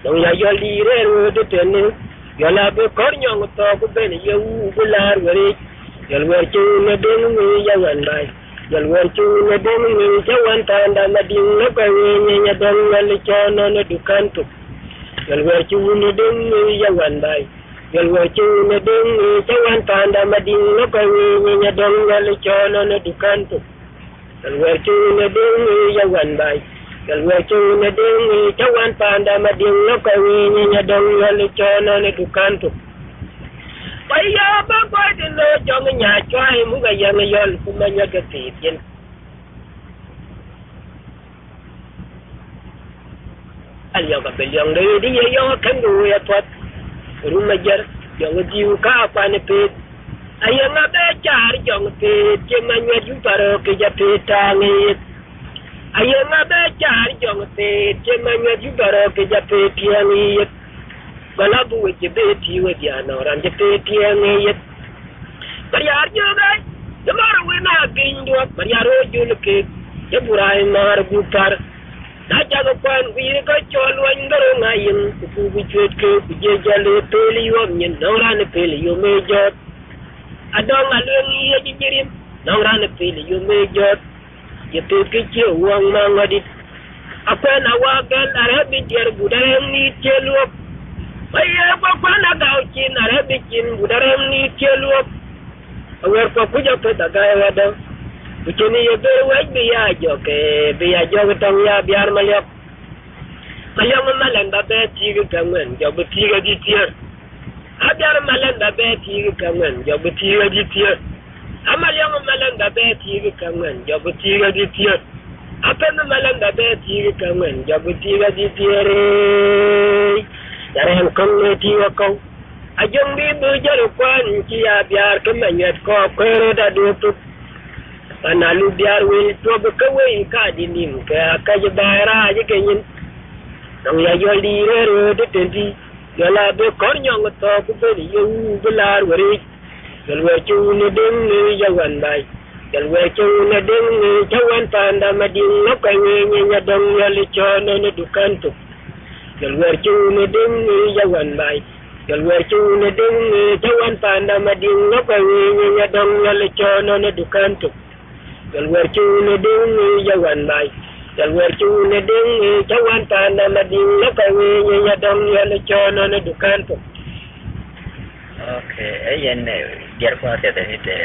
Speaker 1: dong ya yoli re de tenne yola be kornyong to ku ben yu bular wari yol wer chu ne den mi yawan bai yol wer chu ne den mi jawan tanda madin no ka ni nya don wal chono ne dukan tu yol wer chu ne den mi yawan bai yol wer chu ne den mi jawan tanda madin no ka ni nya don wal chono ne dukan tu Kalwer chu ne ding yawan bai kalwer chu ne ding chawan panda mading no kawi nya dong wal chono ne dukan tu Paya ba ba de no jong nya chwai mu ga yang yol kuma nya ga ti yen Al yo ga belyong de di yo kan du ya tot rumajar jong diu ka pa ne pe Ayang abe jar jong pe cemanya juparo ke jape tangit Ayang abe jar jong pe cemanya juparo ke jape tiangit Balabu jebe tiwe diana orang jape tiangit Bariar juga Jamar wena kindu bariar ojul ke Jaburai mar gupar Dajago pan wiri ka cholwan ngaro ngayin Kuku bujuet ke bujejale peli wam nyen Naurane peli yo mejot Adong alung iya jijirim nang rana pili yu mejot yetu kecil uang mangadit apa nawagan arabi tiar budaram ni celup bayar pakwana gaucin arabi cin budaram ni celup awer papuja petagay wada bucini ye berwaj biya jok tong ya biar malyap malyam malan babe tiga kangen jog tiga di tiar Abiar malan da be ti kangen job ti ga di tier amal yang malan da be ti kangen job ti ga di tier apen malan da be ti kangen job ti ga di tier Jarang kong ti wa ko ajong bi bu jaro kwan ci abiar kamanyat ko ko da du tut Panalu biar wil to be kawai ka dinim ka ka bayra je kenyin dong ya yoli re de tendi Yola be kornyong to ku ben yu bular wari Galwe chu ne ding ni yawan bai Galwe chu ne ding ni chawan panda mading no ka ni nya dong yali chono ne dukan tu Galwe chu ne ding ni yawan bai Galwe chu ne ding ni chawan panda mading no ka ni nya dong yali chono ne dukan tu Galwe chu ne ding ni yawan bai Galwer chu ne ding chawan tanda mading la kawi nya dong yale chono ne dukan tu
Speaker 3: Okay ayen biar ko ate te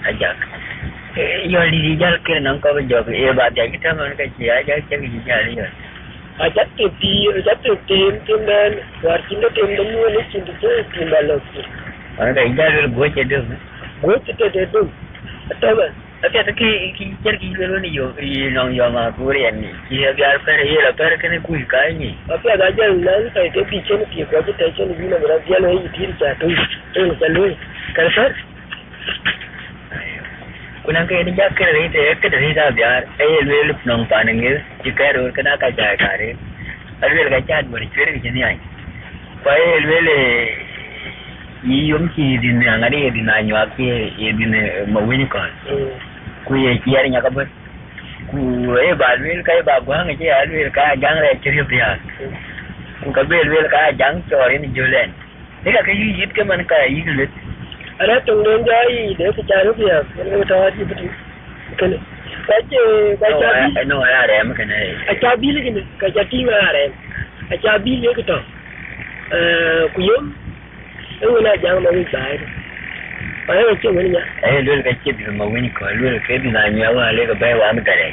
Speaker 3: ajak yo li jal ke nang ko jog e ba ja kita man ka ji aja ke ji jal yo
Speaker 1: ajak tu tim dan war tin tim demu ne cin tu tim balok
Speaker 3: ana jal go che de
Speaker 1: tu ataba
Speaker 3: Tapi ki jar ki lo ni yo nong yo ma Korean ni ki biar per ye la per kene kui kai ni
Speaker 1: apa ada jar nan sai ke piche ni ki ko ta chen ni na bra dia no yi tir cha tu chalu kan sir
Speaker 3: kunang ke ni jak ke ri te ek ri da biar ai le lup nong paneng ye ki ka ro kana ka ja ka re alwe ga chat bari chere ni ni ai pai le yi yom ki din ngari din anywa ki din mawini kan ku ye kiar nya ka ber ku e balwil kai ba gwang je alwil ka jang re chiri pria ku ka belwil ka jang chori ni julen ni ka yi yit ke man ka yi lut
Speaker 1: ala tung den jai de ku charu pria ne ta ji bi kan ka che ba cha bi
Speaker 3: no ara re am kan
Speaker 1: a cha bi le ni ka cha ti ma re a cha bi le ku to ku yom e na jang ma wi sai ai che wani nya
Speaker 3: ai lul ka che bi ma wini ko lul ke bi na nya wa le ka bai wa mi kare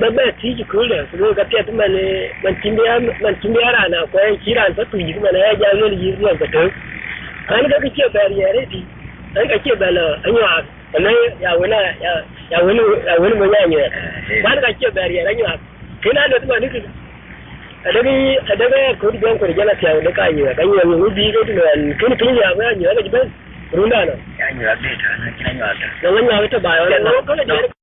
Speaker 1: ba ba ti ji ko le ko ka te ta man timbiya na ko ai kiran ta tu ji kuma na ya ja lul ji ruwan ka to an ka ce ba yare ti an ka ce ba la an ale ya wena mo nya nya ban ka ce bari ya ranyo kina da tuba niki adaga ko di ban ko di jala tiya da ka yi kan yi mu bi do tun kin ya ba nya ga jiban runda no
Speaker 3: ya nya da ta na kina nya ta
Speaker 1: nan nya ta ba wala